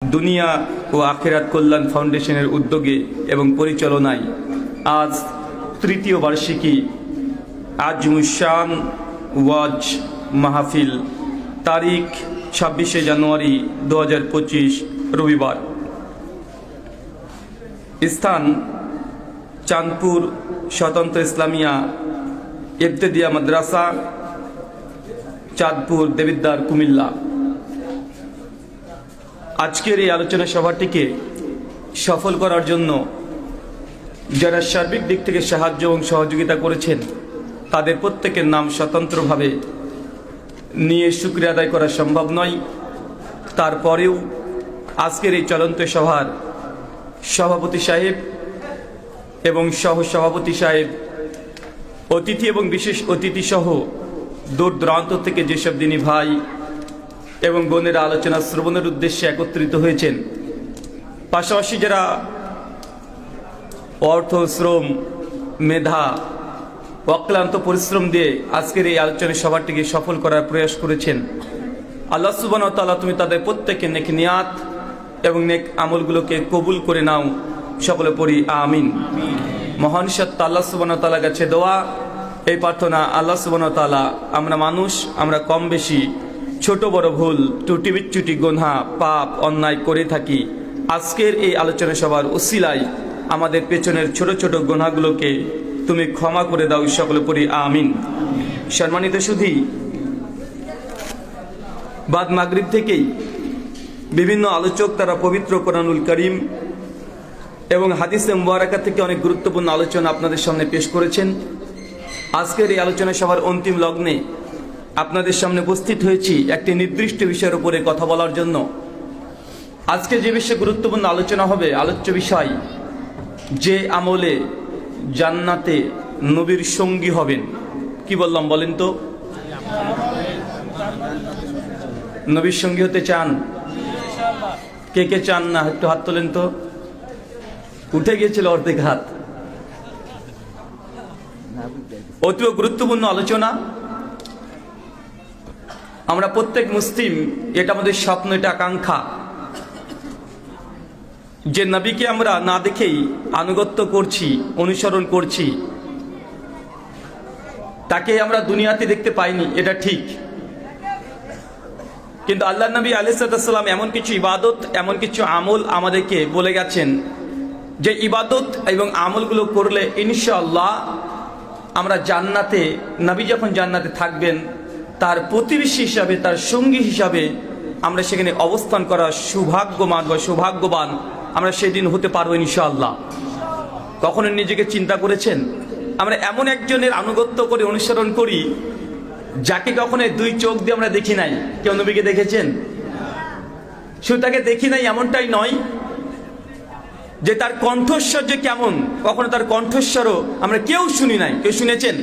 দুনিয়া ও আখিরাত কল্যাণ ফাউন্ডেশনের উদ্যোগে এবং পরিচালনায় আজ তৃতীয় বার্ষিকী আজমুশান ওয়াজ মাহফিল, তারিখ 26শে জানুয়ারি 2025 রবিবার। স্থান চাঁদপুর স্বতন্ত্র ইসলামিয়া ইবতেদিয়া মাদ্রাসা, চাঁদপুর দেবিদ্বার, কুমিল্লা। আজকের এই আলোচনা সভাটিকে সফল করার জন্য যারা সার্বিক দিক থেকে সাহায্য এবং সহযোগিতা করেছেন তাদের প্রত্যেকের নাম স্বতন্ত্রভাবে নিয়ে শুকরিয়া আদায় করা সম্ভব নয়। তারপরেও আজকের এই চলন্ত সভার সভাপতি সাহেব এবং সহসভাপতি সাহেব, অতিথি এবং বিশেষ অতিথি সহ দূর দূরান্ত থেকে যেসব দিনী ভাই এবং বোনেরা আলোচনা শ্রবণের উদ্দেশ্যে একত্রিত হয়েছেন, পাশাপাশি যারা অর্থ, শ্রম, মেধা, অক্লান্ত পরিশ্রম দিয়ে আজকের এই আলোচনা সভাটিকে সফল করার প্রয়াস করেছেন, আল্লাহ সুবহানাহু ওয়া তাআলা তুমি তাদের প্রত্যেকের নেক নিয়াত এবং নেক আমলগুলোকে কবুল করে নাও। সকলে পড়ি আমিন। মহান সত্তা আল্লাহ সুবহানাহু ওয়া তাআলার কাছে দোয়া, এই প্রার্থনা, আল্লাহ সুবহানাহু ওয়া তাআলা আমরা মানুষ, আমরা কম বেশি ছোট বড় ভুল, ত্রুটি বিচ্যুতি, গুনাহ, পাপ, অন্যায় করে থাকি। আজকের এই আলোচনা সভার উসিলায় আমাদের পেছনের ছোট ছোট গুনাহগুলোকে তুমি ক্ষমা করে দাও। সকলে পড়ি আমিন। সম্মানিত সুধী, বাদ মাগরিব থেকেই বিভিন্ন আলোচক তারা পবিত্র কোরআনুল কারীম এবং হাদিসে মুবারাকা থেকে অনেক গুরুত্বপূর্ণ আলোচনা আপনাদের সামনে পেশ করেছেন। আজকের এই আলোচনা সভার অন্তিম লগ্নে আপনাদের সামনে উপস্থিত হয়েছি একটি নির্দিষ্ট বিষয়ের উপরে কথা বলার জন্য। আজকে যে বিষয়ে গুরুত্বপূর্ণ আলোচনা হবে, আলোচ্য বিষয়, যে আমলে জান্নাতে নবীর সঙ্গী হবেন। কি বললাম বলেন তো? নবীর সঙ্গী হতে চান? কে কে চান না একটু হাত তোলেন তো। উঠে গিয়েছিল অর্ধেক হাত। অতি গুরুত্বপূর্ণ আলোচনা। আমরা প্রত্যেক মুসলিম, এটা আমাদের স্বপ্ন, এটা আকাঙ্ক্ষা যে নবীকে আমরা না দেখেই আনুগত্য করছি, অনুসরণ করছি, তাকে আমরা দুনিয়াতে দেখতে পাইনি, এটা ঠিক। কিন্তু আল্লাহ নবী আলাইহিস সালাম এমন কিছু ইবাদত, এমন কিছু আমল আমাদেরকে বলে গেছেন যে ইবাদত এবং আমলগুলো করলে ইনশাআল্লাহ আমরা জান্নাতে, নবী যখন জান্নাতে থাকবেন তার প্রতিবেশী হিসাবে, তার সঙ্গী হিসাবে আমরা সেখানে অবস্থান করা সৌভাগ্যবান বা সৌভাগ্যবান আমরা সেদিন হতে পারবো ইনশাআল্লাহ। কখনো নিজেকে চিন্তা করেছেন আমরা এমন একজনের আনুগত্য করে অনুসরণ করি যাকে কখনো দুই চোখ দিয়ে আমরা দেখি নাই? কেউ নবীকে দেখেছেন? শুধু তাকে দেখি নাই এমনটাই নয়, যে তার কণ্ঠস্বর যে কেমন, কখনো তার কণ্ঠস্বরও আমরা কেউ শুনি নাই। কেউ শুনেছেন?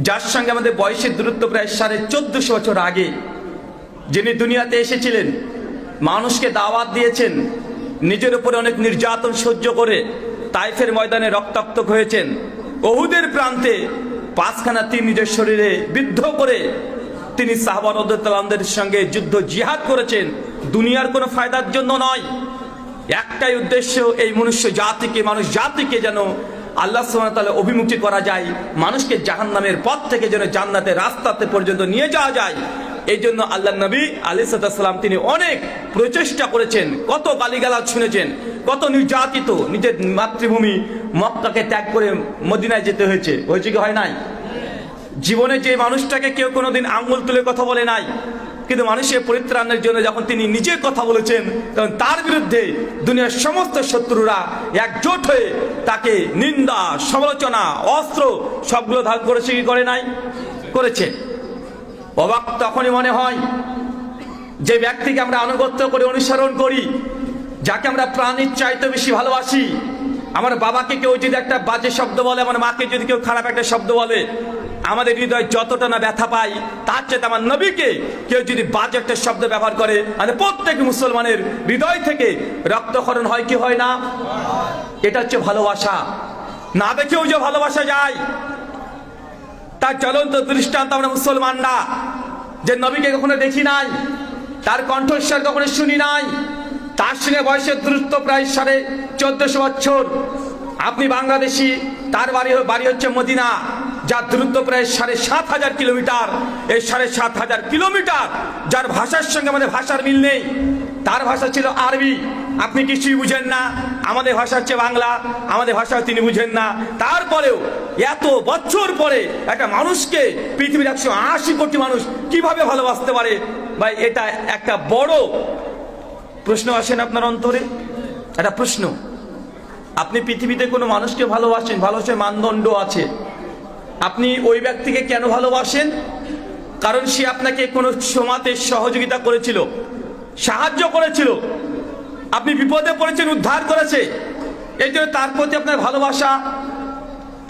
যার সঙ্গে আমাদের বয়সের দূরত্ব প্রায় 1450 বছর আগে, যিনি দুনিয়াতে এসেছিলেন, মানুষকে দাওয়াত দিয়েছেন, নিজের উপরে অনেক নির্যাতন সহ্য করে তাইফের ময়দানে রক্তাক্ত হয়েছেন, উহুদের প্রান্তে 5খানা তীর নিজের শরীরে বিদ্ধ করে তিনি সাহাবা রাদিয়াল্লাহু আনহুদের সঙ্গে যুদ্ধ জিহাদ করেছেন। দুনিয়ার কোনো ফায়দার জন্য নয়, একটাই উদ্দেশ্য, এই মনুষ্য জাতিকে, মানুষ জাতিকে যেন আল্লাহ সুবহানাহু ওয়া তাআলা অভিমুখী করা যায়, মানুষকে জাহান্নামের পথ থেকে যেন জান্নাতের রাস্তাতে পর্যন্ত নিয়ে যাওয়া যায়। এই জন্য আল্লাহ নবী আলাইহিস সালাম তিনি অনেক প্রচেষ্টা করেছেন, কত গালিগালাজ শুনেছেন, কত নির্যাতিত, নিজের মাতৃভূমি মক্কাকে ত্যাগ করে মদিনায় যেতে হয়েছে। হয়েছে কি হয় নাই? জীবনে যে মানুষটাকে কেউ কোনোদিন আঙ্গুল তুলে কথা বলে নাই, কিন্তু মানুষের পরিত্রাণের জন্য যখন তিনি নিজে কথা বলেছেন, তখন তার বিরুদ্ধে দুনিয়ার সমস্ত শত্রুরা একজোট হয়ে তাকে নিন্দা, সমালোচনা, অস্ত্র সবগুলো ধারণ করেছে কি করে নাই? করেছে। অবাক তখনই মনে হয় যে ব্যক্তিকে আমরা আনুগত্য করে অনুসরণ করি, যাকে আমরা প্রাণীর চাইতে বেশি ভালোবাসি। আমার বাবাকে কেউ যদি একটা বাজে শব্দ বলে, আমার মাকে যদি কেউ খারাপ একটা শব্দ বলে, আমাদের হৃদয় যতটা না ব্যথা পাই, তার চেয়ে আমার নবীকে কেউ যদি বাজে একটা শব্দ ব্যবহার করে, মানে প্রত্যেক মুসলমানের হৃদয় থেকে রক্তক্ষরণ হয় কি হয় না? এটা হচ্ছে ভালোবাসা। না দেখেও যে ভালোবাসা যায়, তার জ্বলন্ত দৃষ্টান্ত আমরা মুসলমানরা, যে নবীকে কখনো দেখি নাই, তার কণ্ঠস্বর কখনো শুনি নাই, তার সঙ্গে বয়সের দূরত্ব প্রায় 1450 বছর। আপনি বাংলাদেশি, তার বাড়ি হচ্ছে মদিনা, যার দূরত্ব প্রায় 7,500 কিলোমিটার। এই 7,500 কিলোমিটার যার ভাষার সঙ্গে আমাদের ভাষার মিল নেই। তার ভাষা ছিল আরবি, আপনি কিছুই বুঝেন না। আমাদের ভাষা হচ্ছে বাংলা, আমাদের ভাষা তিনি বুঝেন না। তারপরেও এত বছর পরে একটা মানুষকে, পৃথিবীর 180 কোটি মানুষ কিভাবে ভালোবাসতে পারে ভাই? এটা একটা বড় প্রশ্ন আসেন আপনার অন্তরে, একটা প্রশ্ন। আপনি পৃথিবীতে কোনো মানুষকে ভালোবাসেন, ভালোবাসার মানদণ্ড আছে। আপনি ওই ব্যক্তিকে কেন ভালোবাসেন? কারণ সে আপনাকে কোনো সময়তে সহযোগিতা করেছিল, সাহায্য করেছিল, আপনি বিপদে পড়েছেন, উদ্ধার করেছে। এই জন্য তার প্রতি আপনার ভালোবাসা,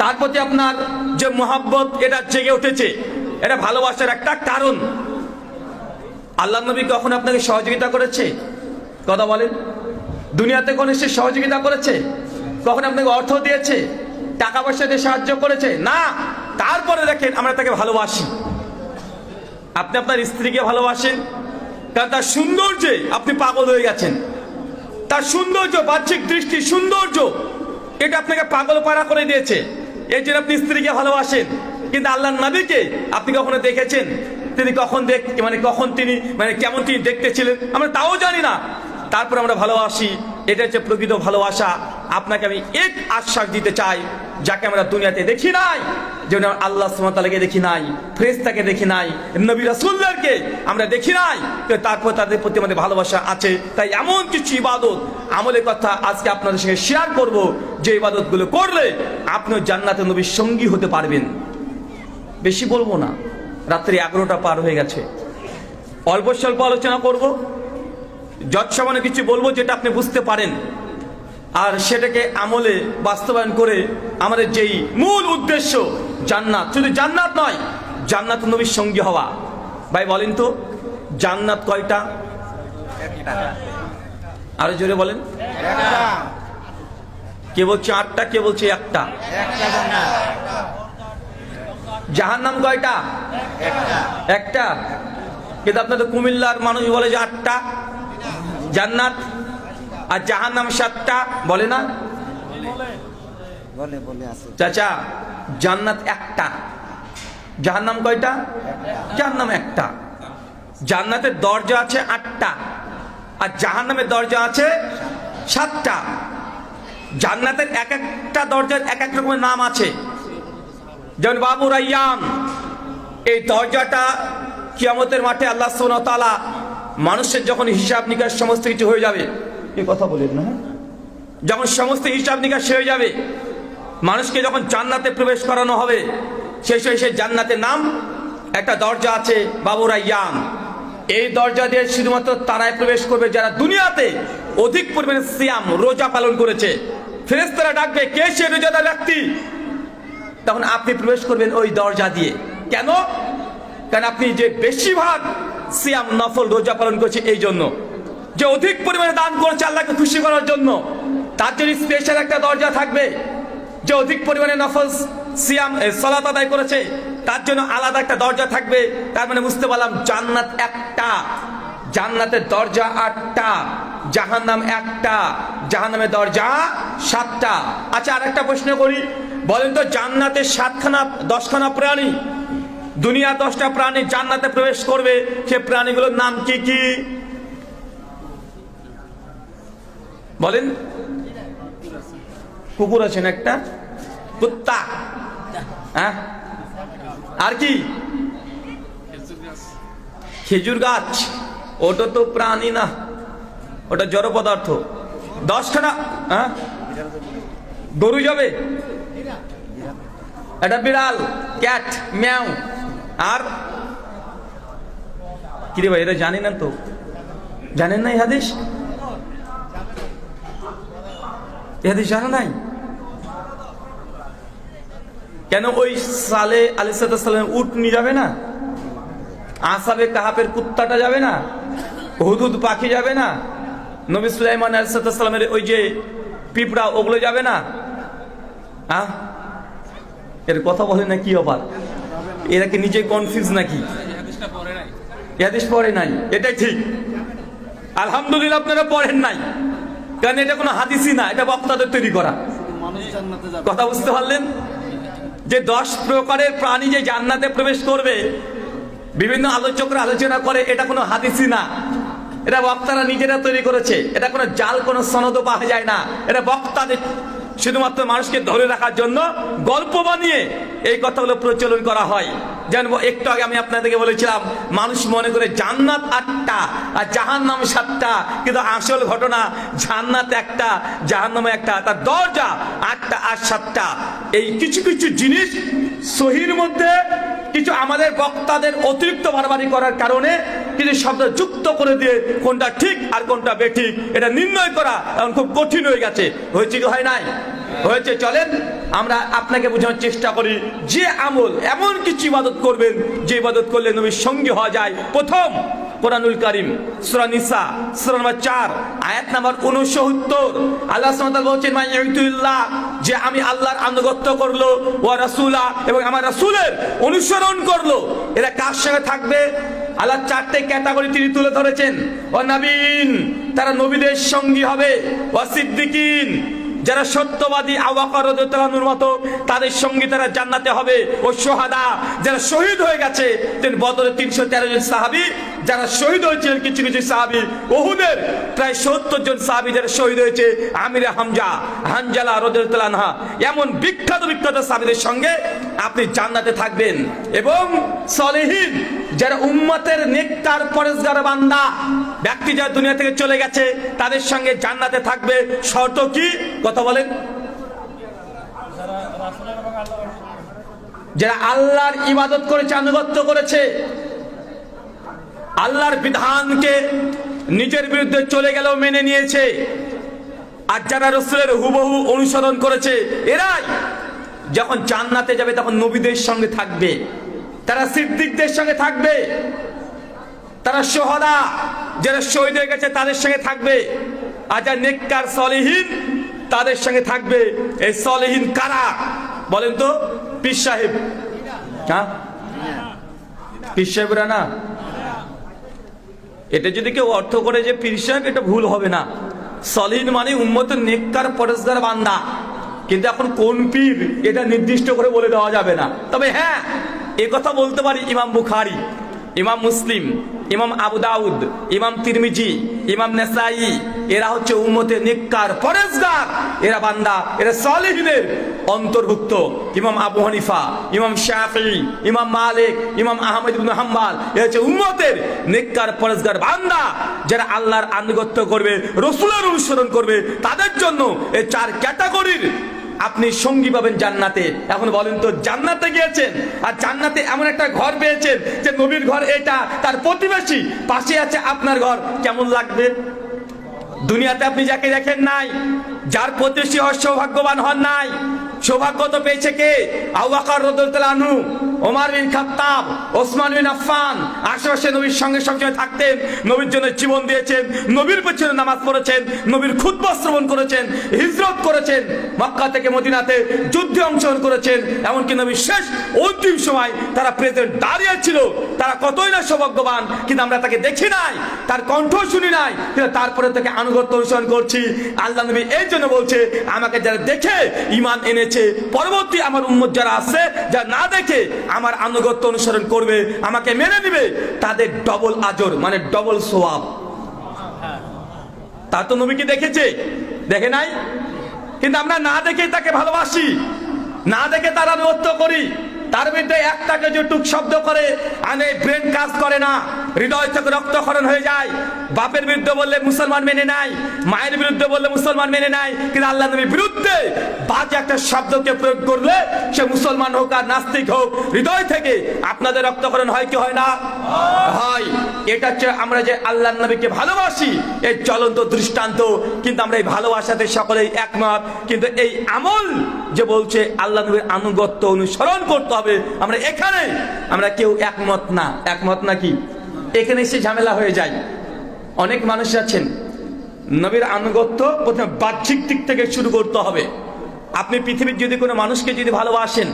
তার প্রতি আপনার যে মহব্বত, এটা জেগে উঠেছে। এটা ভালোবাসার একটা কারণ। আল্লাহ নবী কখন আপনাকে সহযোগিতা করেছে? কথা বলেন। দুনিয়াতে কোন সে সহযোগিতা করেছে? কখন আপনাকে অর্থ দিয়েছে, টাকা পয়সা দিয়ে সাহায্য করেছে? না। তারপরে দেখেন আমরা তাকে ভালোবাসি। আপনি আপনার স্ত্রীকে ভালোবাসেন কারণ তার সৌন্দর্যে আপনি পাগল হয়ে গেছেন। তার সৌন্দর্য, বাহ্যিক দৃষ্টি, সৌন্দর্য, এটা আপনাকে পাগল পাড়া করে দিয়েছে। এই জন্য আপনি স্ত্রীকে ভালোবাসেন। কিন্তু আল্লাহর নবীকে আপনি কখনো দেখেছেন তিনি কখন কখন তিনি কেমন তিনি দেখতে ছিলেন? আমরা তাও জানি না। তারপর আমরা ভালোবাসি। এটা হচ্ছে প্রকৃত ভালোবাসা। আপনাকে আমি এক আশ্বাস দিতে চাই, যাকে আমরা দুনিয়াতে দেখি নাই, যেমন আল্লাহ সুবহানাহু ওয়া তাআলাকে দেখি নাই, ফেরেশতাকে দেখি নাই, নবী রাসূলদেরকে আমরা দেখি নাই, তারপর তাদের প্রতি আমাদের ভালোবাসা আছে। তাই এমন কিছু ইবাদত আমলের কথা আজকে আপনাদের সঙ্গে শেয়ার করব, যে ইবাদতগুলো করলে আপনিও জান্নাতে নবীর সঙ্গী হতে পারবেন। বেশি বলবো না, রাত্রি 11টা পার হয়ে গেছে। অল্প স্বল্প আলোচনা করব, যৎসামান্য কিছু বলবো যেটা আপনি বুঝতে পারেন, আর সেটাকে আমলে বাস্তবায়ন করে আমাদের যেই মূল উদ্দেশ্য জান্নাত, শুধু জান্নাত নয়, জান্নাত নবীর সঙ্গী হওয়া। ভাই বলেন তো, জান্নাত কয়টা? আরো জোরে বলেন। কে বলছে 8টা, কে বলছে 1টা? জাহান্নাম কয়টা? 1টা। কিন্তু আপনাদের কুমিল্লার মানুষ বলে যে 8টা জান্নাত, আর জাহান্নাম 7টা, বলে না? চাচা, জান্নাত 1টা, জাহান্নাম কয়টা? জাহান্নাম 1টা। জান্নাতের দরজা আছে 8টা, আর জাহান্নামের দরজা আছে 7টা। জান্নাতের এক একটা দরজার এক এক রকমের নাম আছে। যেমন বাবু রাইয়ান, এই দরজাটা কিয়ামতের মাঠে আল্লাহ সুবহানাহু ওয়া তাআলা মানুষের যখন হিসাব নিকাশ সমস্ত কিছু হয়ে যাবে, এই কথা বলেন না, যখন সমস্ত হিসাব নিকাশ হয়ে যাবে, মানুষকে যখন জান্নাতে প্রবেশ করানো হবে, সেই জান্নাতের নাম একটা দরজা আছে বাবু রাইয়ান। এই দরজা দিয়ে শুধুমাত্র তারাই প্রবেশ করবে যারা দুনিয়াতে অধিক পরিমাণে সিয়াম, রোজা পালন করেছে। ফেরেশতারা ডাকবে, কে সে রোজাদার ব্যক্তি? তখন আপনি প্রবেশ করবেন ওই দরজা দিয়ে। কেন? কারণ আপনি যে বেশিরভাগ সিয়াম, নফল, রোজা পালন করছে, এই জন্য যে অধিক পরিমাণে দান করেছে আল্লাহকে খুশি করার জন্য, তার জন্য স্পেশাল একটা দরজা থাকবে। যে অধিক পরিমাণে নফল, সিয়াম, সালাত আদায় করেছে, তার জন্য আলাদা একটা দরজা থাকবে। তার মানে বুঝতে পারলাম জান্নাত 1টা, জান্নাতের দরজা 8টা, জাহান্নাম 1টা, জাহান্নামের দরজা 7টা। আচ্ছা, আরেকটা প্রশ্ন করি, বলেন তো জান্নাতে 10খানা প্রাণী, দুনিয়া 10টা প্রাণী জান্নাতে প্রবেশ করবে, সে প্রাণীগুলোর নাম কি কি বলেন? কুকুর আছেন একটা, কুত্তা, হ্যাঁ, আর কি? খেজুর গাছ। ওটা তো প্রাণী না, ওটা জড় পদার্থ। 10খানা, হ্যাঁ, গরু যাবে, এটা বিড়াল, ক্যাট, ম্যাও, আর কি রে ভাই, এটা জানি না তো, জানেন না? এই হাদিস জানা নাই কেন? ওই সালে আলাইহিস সালাম উট নিয়ে যাবে না, আসাবে কাহাবের কুত্তাটা যাবে না, হুদহুদ পাখি যাবে না, নবী সুলাইমান আলাইহিস সালামের ওই যে পিঁপড়া, ওগুলো যাবে না? এর কথা বলে না কি অবাক? এরা কি নিজে কনফিউজ নাকি? হাদিস পড়ে নাই, এটাই ঠিক। আলহামদুলিল্লাহ আপনারা পড়েন নাই, কারণ এটা কোনো হাদিসই না, এটা বক্তাদের তৈরি করা কথা। বুঝতে পারলেন যে 10 প্রকারের প্রাণী যে জান্নাতে প্রবেশ করবে, বিভিন্ন আলোচকরা আলোচনা করে, এটা কোনো হাদিসই না, এটা বক্তারা নিজেরা তৈরি করেছে। এটা কোনো জাল, কোনো সনদও পাওয়া যায় না, এটা বক্তাদের শুধুমাত্র মানুষকে ধরে রাখার জন্য গল্প বানিয়ে এই কথাগুলো প্রচলন করা হয়। জানবো একটু আগে আমি আপনাদেরকে বলেছিলাম, মানুষ মনে করে জান্নাত 8টা আর জাহান্নাম 7টা, কিন্তু আসল ঘটনা জান্নাত একটা, জাহান্নামে একটা, তার দরজা 8টা আর 7টা। এই কিছু কিছু জিনিস সহির মধ্যে কিছু আমাদের বক্তাদের অতিরিক্ত বাড়াবাড়ি করার কারণে কিছু শব্দ যুক্ত করে দিয়ে কোনটা ঠিক আর কোনটা বেঠিক এটা নির্ণয় করা এখন খুব কঠিন হয়ে গেছে। হয়েছে কি হয় নাই? হয়েছে। চলেন আমরা আপনাকে বোঝানোর চেষ্টা করি যে আমল, এমন কিছু ইবাদত করবেন যে ইবাদত করলে নবীর সঙ্গী হওয়া যায়। প্রথম, কোরআনুল কারীম সূরা নিসা সূরা নম্বর 4 আয়াত নাম্বার 69, আল্লাহ সুবহানাহু ওয়া তাআলা বলেছেন, মান ইউতিল্লাহ, যে আমি আল্লাহর আনুগত্য করলো, ওয়া রাসূলা, এবং আমার রাসূলের অনুসরণ করলো, এরা কার সঙ্গে থাকবে? আল্লাহ 4টে ক্যাটাগরি তিনি তুলে ধরেছেন। ও নবীন, তারা নবীদের সঙ্গী হবে। ও সিদ্দিকিন, যারা সত্যবাদী আবু বকর রাদিয়াল্লাহু আনহুর মতো, তাদের সঙ্গে তারা জান্নাতে হবে। ও শুহাদা, যারা শহীদ হয়ে গেছে। বদরের 313 জন সাহাবী যারা শহীদ হয়েছিলেন, কিছু কিছু সাহাবী, উহুদের প্রায় 70 জন সাহাবী যারা শহীদ হয়েছে, আমিরে হামজা, হানজালা রাদিয়াল্লাহু আনহা, এমন বিখ্যাত বিখ্যাত সাহাবীদের সঙ্গে আপনি জান্নাতে থাকবেন। এবং সলিহিন, যারা উম্মতের নেককার পরেজগার বান্দা ব্যক্তি, যারা দুনিয়া থেকে চলে গেছে, তাদের সঙ্গে জান্নাতে থাকবে। শর্ত কি? কথা বলেন। যারা আল্লাহর ইবাদত করেছে, আনুগত্য করেছে, আল্লাহর বিধানকে নিজের বিরুদ্ধে চলে গেলেও মেনে নিয়েছে, আর যারা রাসূলের হুবহু অনুসরণ করেছে, এরাই যখন জান্নাতে যাবে তখন নবীদের সঙ্গে থাকবে, তারা সিদ্দিকদের সঙ্গে থাকবে, তারা শুহাদা, যারা শহীদ হয়ে গেছে তাদের সঙ্গে থাকবে, আর যারা নেককার সলিহিন তাদের সঙ্গে থাকবে। এই সলিহিন কারা বলেন তো? পীর সাহেব, হ্যাঁ পীর সাহেবরা না। এটা যদি কেউ অর্থ করে যে পীর সাহেব, এটা ভুল হবে না। সলিহিন মানে উম্মতের নেককার পরেজগার বান্দা, কিন্তু এখন কোন পীর এটা নির্দিষ্ট করে বলে দেওয়া যাবে না। তবে হ্যাঁ, এ কথা বলতে পারি, ইমাম বুখারী, ইমাম মুসলিম, ইমাম আবু দাউদ, ইমাম তিরমিজি, ইমাম নাসাই, এরা হচ্ছে উম্মতের নেককার পরেজগার, এরা বান্দা, এরা সলিহিনের অন্তর্ভুক্ত। ইমাম আবু হানিফা, ইমাম শাফিঈ, ইমাম মালিক, ইমাম আহমদ ইবনে হাম্বল, এরা হচ্ছে উম্মতের নেককার পরেজগার বান্দা, যারা আল্লাহর আনুগত্য করবে, রাসূলের অনুসরণ করবে। তাদের জন্য এই 4 ক্যাটাগরির আপনি সঙ্গী পাবেন জান্নাতে। এখন বলেন তো, জান্নাতে গিয়েছেন আর জান্নাতে এমন একটা ঘর পেয়েছেন যে নবীর ঘর এটা, তার প্রতিবেশী পাশে আছে আপনার ঘর, কেমন লাগবে? দুনিয়াতে আপনি যাকে দেখেন নাই, যার প্রতিবেশী হওয়ার সৌভাগ্যবান হন নাই, সৌভাগ্য তো পেয়েছে কে? আবু বকর রাদিয়াল্লাহু আনহু, ওমর বিন খাত্তাব, ওসমান বিন আফফান, আশেপাশে নবীর সঙ্গে সবসময় থাকতেন, নবীর জন্য জীবন দিয়েছেন, নবীর পেছনে নামাজ পড়েছেন, নবীর খুতবা শ্রবণ করেছেন, হিজরত করেছেন, মক্কা থেকে মদিনাতে যুদ্ধে অংশগ্রহণ করেছেন, এমনকি নবীর শেষ অন্তিম সময় তারা প্রেজেন্ট দাঁড়িয়ে ছিল। তারা কতই না সৌভাগ্যবান, কিন্তু আমরা তাকে দেখি নাই, তার কণ্ঠ শুনি নাই, কিন্তু তারপরে তাকে আনুগত্য অনুসরণ করছি। আল্লাহ নবী এই জন্য বলছে, আমাকে যারা দেখে ঈমান এনেছে, পরবর্তী আমার উম্মত যারা আছে, যারা না দেখে আমার আনুগত্য অনুসরণ করবে, আমাকে মেনে নিবে, তাদের ডবল আজর, মানে ডবল সওয়াব। তা তো নবীকে দেখেছে, দেখে নাই? কিন্তু আমরা না দেখে তাকে ভালোবাসি, না দেখে তার আনুগত্য করি। তার বিরুদ্ধে একটাকে যে টুক শব্দ করে আনে, ব্রেন কাজ করে না, হৃদয় থেকে রক্তক্ষরণ হয়ে যায়। বাপের বিরুদ্ধে বললে মুসলমান মেনে নাই, মায়ের বিরুদ্ধে বললে মুসলমান মেনে নাই, কিন্তু আল্লাহ নবীর বিরুদ্ধে বাজে একটা শব্দকে প্রয়োগ করলে, সে মুসলমান হোক আর নাস্তিক হোক, হৃদয় থেকে আপনাদের রক্তক্ষরণ হয় কি হয় না? হয়। এটা হচ্ছে আমরা যে আল্লাহ নবীকে ভালোবাসি এই জ্বলন্ত দৃষ্টান্ত। কিন্তু আমরা এই ভালোবাসাতে সকলেই একমত, কিন্তু এই আমল যে বলছে আল্লাহ নবীর আনুগত্য অনুসরণ করতে হবে, আমরা এখানে আমরা কেউ একমত না। একমত নাকি? এখানে এসে ঝামেলা হয়ে যায়। অনেক মানুষ আছেন, নবীর আনুগত্য প্রথমে বাহ্যিক দিক থেকে শুরু করতে হবে। আপনি পৃথিবীর যদি কোনো মানুষকে যদি ভালোবাসেন,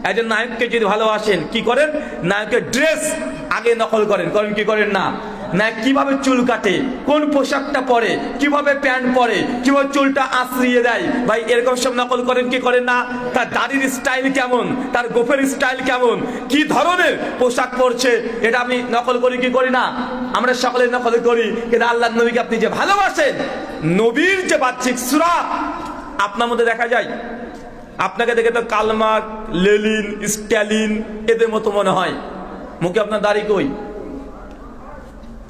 একজন নায়ককে যদি ভালোবাসেন, কি করেন? নায়কের ড্রেস আগে নকল করেন, করেন কি করেন না? না কিভাবে চুল কাটে, কোন পোশাকটা পরে, কিভাবে প্যান্ট পরে, কিভাবে চুলটা আঁচড়িয়ে দেয়। ভাই এরকম সব নকল করেন কি করেন না? তার দাড়ির স্টাইল কেমন, তার গোফের স্টাইল কেমন, কি ধরনের পোশাক পরছে, এটা আমি নকল করি কি করি না? আমরা সকলে নকল করি। কিন্তু আল্লাহর নবীকে আপনি যে ভালোবাসেন, নবীর যে বাহ্যিক সূরত আপনার মধ্যে দেখা যায়, আপনাকে দেখে তো কালমার্ক, লেনিন, স্ট্যালিন এদের মতো মনে হয়। মুখে আপনার দাড়ি কই?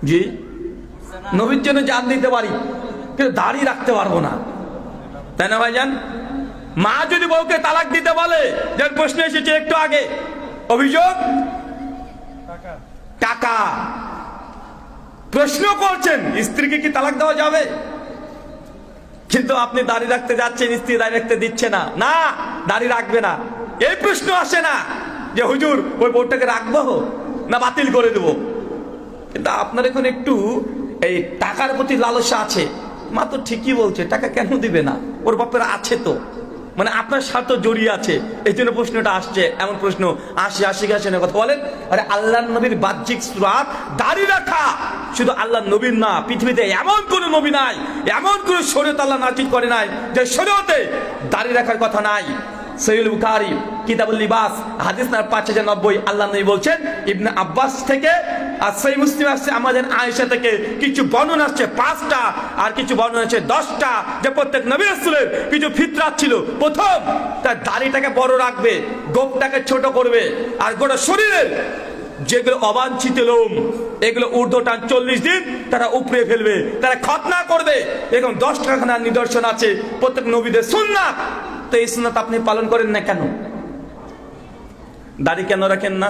জি, নবীর জন্য জান দিতে পারি, কিন্তু দাড়ি রাখতে পারবো না, তাই না ভাইজান? মা যদি বউকে তালাক দিতে বলে, যে প্রশ্ন এসেছে একটু আগে, অভিযোগ টাকা, প্রশ্ন করছেন স্ত্রীকে কি তালাক দেওয়া যাবে? কিন্তু আপনি দাড়ি রাখতে যাচ্ছেন, স্ত্রী দাড়ি রাখতে দিচ্ছে না, না দাড়ি রাখবে না, এই প্রশ্ন আসে না যে হুজুর ওই বউটাকে রাখবো না বাতিল করে দেবো। কিন্তু আপনার এখন একটু এই টাকার প্রতি লালসা আছে। মা তো ঠিকই বলছে, টাকা কেন দিবে না, ওর বাপের আছে তো, মানে আপনার স্বার্থ জড়িয়ে আছে, এই জন্য প্রশ্নটা আসছে। এমন প্রশ্ন আসে না, কথা বলেন। আরে আল্লাহর নবীর বাহ্যিক সূরত দাড়ি রাখা, শুধু আল্লাহর নবীর না, পৃথিবীতে এমন কোন নবী নাই, এমন কোন শরীয়ত আল্লাহ নাযিল করে নাই যে শরীয়তে দাড়ি রাখার কথা নাই। সহিহ বুখারী কিতাবুল লিবাস হাদিস নাম্বার 5090 আল্লাহ নবী বলছেন, ইবনে আব্বাস থেকে আর সহিহ মুসলিম আসছে আমাদের আয়েশা থেকে, কিছু বর্ণনা আসছে 5টা আর কিছু বর্ণনা আছে 10টা, যে প্রত্যেক নবী রাসূলের কিছু ফিতরাত ছিল। প্রথম, তার দাড়িটাকে বড় রাখবে, গোফটাকে ছোট করবে, আর গোটা শরীরের যেগুলো অবাঞ্ছিত লোম এগুলো ঊর্ধ্বটান 40 দিন তারা উপরে ফেলবে, তারা খতনা করবে। এরকম 10টা খানা নিদর্শন আছে প্রত্যেক নবীদের সুন্নাত। তো এই সুন্নাত আপনি পালন করেন না কেন? দাড়ি কেন রাখেন না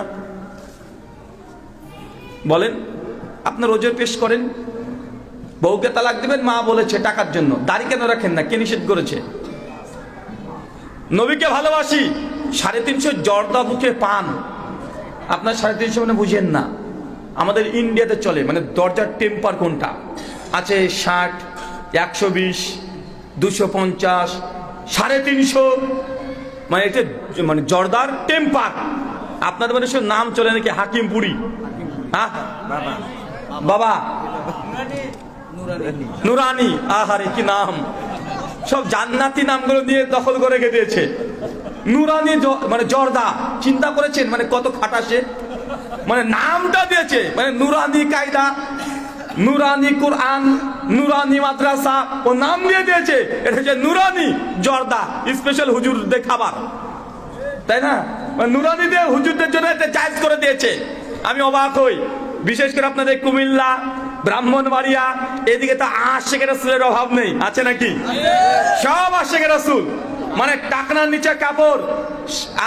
বলেন? আপনার ওজোর পেশ করেন, বউকে তালাক দিবেন, মা বলেছে টাকার জন্য, দাড়ি কেন রাখেন না? কে নিষেধ করেছে? নবীকে ভালোবাসি, 350 জর্দা মুখে পান, আপনার 350 মানে বুঝেন না। আমাদের ইন্ডিয়াতে চলে, মানে দরজার টেম্পার কোনটা আছে, 60, 120, 250, 350, মানে এটা মানে জর্দার টেম্পার। আপনাদের মানে সব নাম চলে নাকি হাকিমপুরি, হ্যাঁ বাবা নুরানি, আহারে কি নাম, সব জান্নাতি নামগুলো দিয়ে দখল করে রেখে দিয়েছে। নুরানি মানে জর্দা, চিন্তা করেছেন মানে কত খাটাসে, মানে নামটা দিয়েছে, মানে নুরানি কায়দা, নুরানি কোরআন, নুরানি মাদ্রাসা, ও নাম দিয়ে দিয়েছে। এটা হচ্ছে নুরানি জর্দা, স্পেশাল হুজুরদের খাবার, তাই না? নুরানি দিয়ে হুজুরদের জন্য এটা জায়েজ করে দিয়েছে। আমি অবাক হই, বিশেষ করে আপনাদের কুমিল্লা, ব্রাহ্মণবাড়িয়া এদিকে তো আশিকের রাসূলের অভাব নেই, আছে নাকি? সব আশিকের রাসূল, মানে টাকনার নিচে কাপড়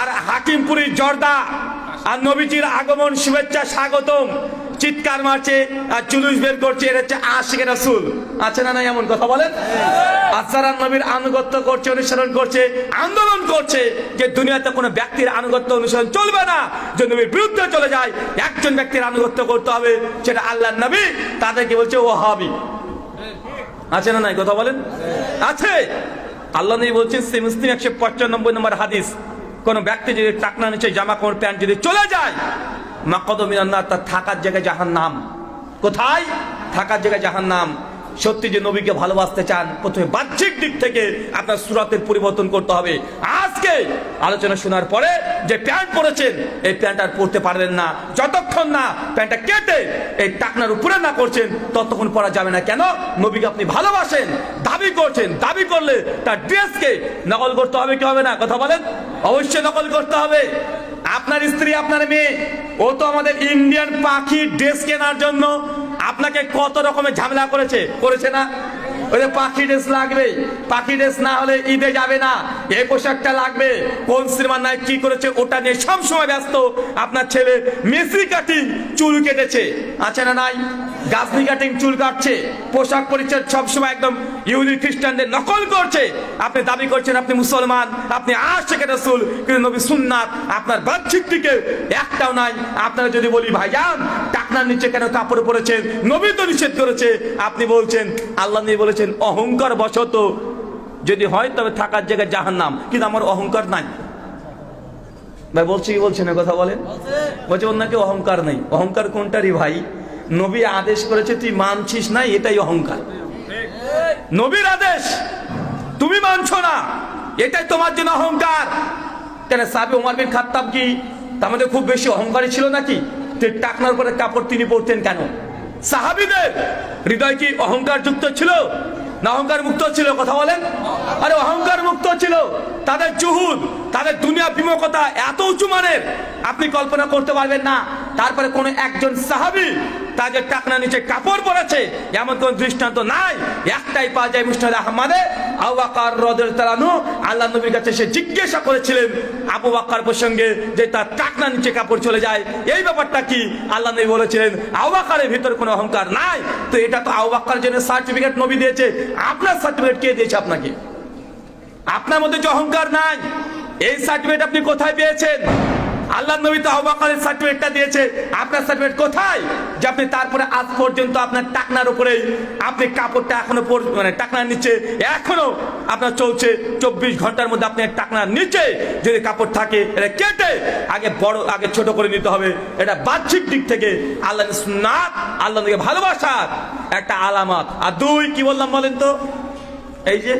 আর হাকিমপুরি জর্দা, আর নবীজির আগমন শুভেচ্ছা স্বাগতম চিৎকার মারছে আর জুলুস বের করছে, এটা হচ্ছে আশিকের রাসূল, আছে না? নাই এমন কথা বলেন? আসারান নবীর আনুগত্য করছে, অনুসরণ করছে, আন্দোলন করছে যে দুনিয়াতে কোনো ব্যক্তির আনুগত্য অনুসরণ চলবে না, যে নবীর বিরুদ্ধে চলে যায় একজন ব্যক্তির আনুগত্য করতে হবে, সেটা আল্লাহর নবী। তাদেরকে বলছে ওয়াহাবি, আছে না? নাই কথা বলেন? আছে। আল্লাহ নবী বলছেন, সে মুসলিম 195 নম্বর হাদিস, কোন ব্যক্তি যদি টাকনা নিচে জামা কাপড় প্যান্ট যদি চলে যায়, মাকাদু মিনান নার, তার থাকার জায়গায় জাহান্নাম। কোথায়? থাকার জায়গায় জাহান্নাম। সত্যি যে নবীকে ভালোবাসতে চান, প্রথমে বাহ্যিক দিক থেকে আপনার সূরতের পরিবর্তন করতে হবে। আজকে আলোচনা শোনার পরে যে প্যান্ট পরেছেন, এই প্যান্ট আর পরতে পারবেন না যতক্ষণ না প্যান্টটা কেটে এই টাকনার উপরে না করছেন, ততক্ষণ পরা যাবে না। কেন? নবীকে আপনি ভালোবাসেন, দাবি করছেন, দাবি করলে তার ড্রেসকে নকল করতে হবে কি হবে না? কথা বলেন। অবশ্যই নকল করতে হবে। আপনার স্ত্রী, আপনার মেয়ে, ও তো আমাদের ইন্ডিয়ান পাখি ড্রেস কেনার জন্য আপনাকে কত রকমের ঝামেলা করেছে না? ওই যে পাখি ড্রেস লাগবে, পাখি ড্রেস না হলে ঈদে যাবে না, এই পোশাকটা লাগবে, কোন সিনেমার নায়ক কি করেছে ওটা নিয়ে সব সময় ব্যস্ত। আপনার ছেলে মেসি কাটিং চুল কেটেছে, আছে না নাই? গাছনি কাটিং চুল কাটছে, পোশাক পরিচ্ছদ সবসময় একদম ইহুদি খ্রিস্টানদের নকল করছে। আপনি দাবি করছেন আপনি মুসলমান, আপনি আশিকে রাসূল, কিন্তু নবী সুন্নাত আপনার বাহ্যিক দিকে একটাও নাই। আপনারা যদি বলি ভাইজান টাকনার নিচে কেন কাপড় পরেছেন, নবী তো নিষেধ করেছে, আপনি বলছেন আল্লাহ নবী বলেছেন অহংকার বশত যদি হয় তবে থাকার জায়গায় জাহান্নাম, কিন্তু আমার অহংকার নাই। ভাই বলছি কি বলছেন? কথা বলেন। বলছে ওর নাকি অহংকার নেই। অহংকার কোনটারই ভাই? নবী আদেশ করেছে তুই মানছিস না, এটাই অহংকার। নবীর আদেশ তুমি মানছো না, এটাই তোমার জন্য অহংকার। কেন সাহাবী ওমর বিন খাত্তাব কি তার মধ্যে খুব বেশি অহংকারী ছিল নাকি? টাকনার উপরে কাপড় তিনি পরতেন কেন? সাহাবীদের হৃদয় কি অহংকার যুক্ত ছিল না অহংকার মুক্ত ছিল? কথা বলেন। আরে অহংকার মুক্ত ছিল। তাদের জুহুদ, তাদের দুনিয়া বিমুখতা এত উঁচু মানের আপনি কল্পনা করতে পারবেন না। তারপরে কোন একজন সাহাবী তাদের টাকনা নিচে কাপড় পরেছে এমন কোন দৃষ্টান্ত নাই। একটাই পাওয়া যায় মুসনাদ আহমদে, আবু বকর রাদিয়াল্লাহু আনহু আল্লাহ নবীর কাছে সে জিজ্ঞাসা করেছিলেন আবু বকর প্রসঙ্গে যে তার টাকনা নিচে কাপড় চলে যায়, এই ব্যাপারটা কি? আল্লাহ নবী বলেছিলেন আবু বকরের ভিতর কোনো অহংকার নাই। তো এটা তো আবু বকরের জন্য সার্টিফিকেট নবী দিয়েছে, আপনার সার্টিফিকেট কে দিয়েছে আপনাকে? আপনার মধ্যে যে অহংকার নাই, এই সার্টিফিকেট আপনি কোথায় পেয়েছেন? আল্লাহ নবী তো আবু বকরের সার্টিফিকেটটা দিয়েছে, আপনার সার্টিফিকেট কোথায় যে আপনি তারপরে আজ পর্যন্ত আপনার টাকনার উপরে আপনি কাপড়টা এখনো মানে টাকনার নিচে এখনো আপনার চলছে? 24 ঘন্টার মধ্যে আপনি টাকনার নিচে যদি কাপড় থাকে এটা কেটে আগে ছোট করে নিতে হবে। এটা বাহ্যিক দিক থেকে আল্লাহ সুন্নাত, আল্লাহ নবীকে ভালোবাসার একটা আলামত। আর দুই কি বললাম বলেন তো? এই যে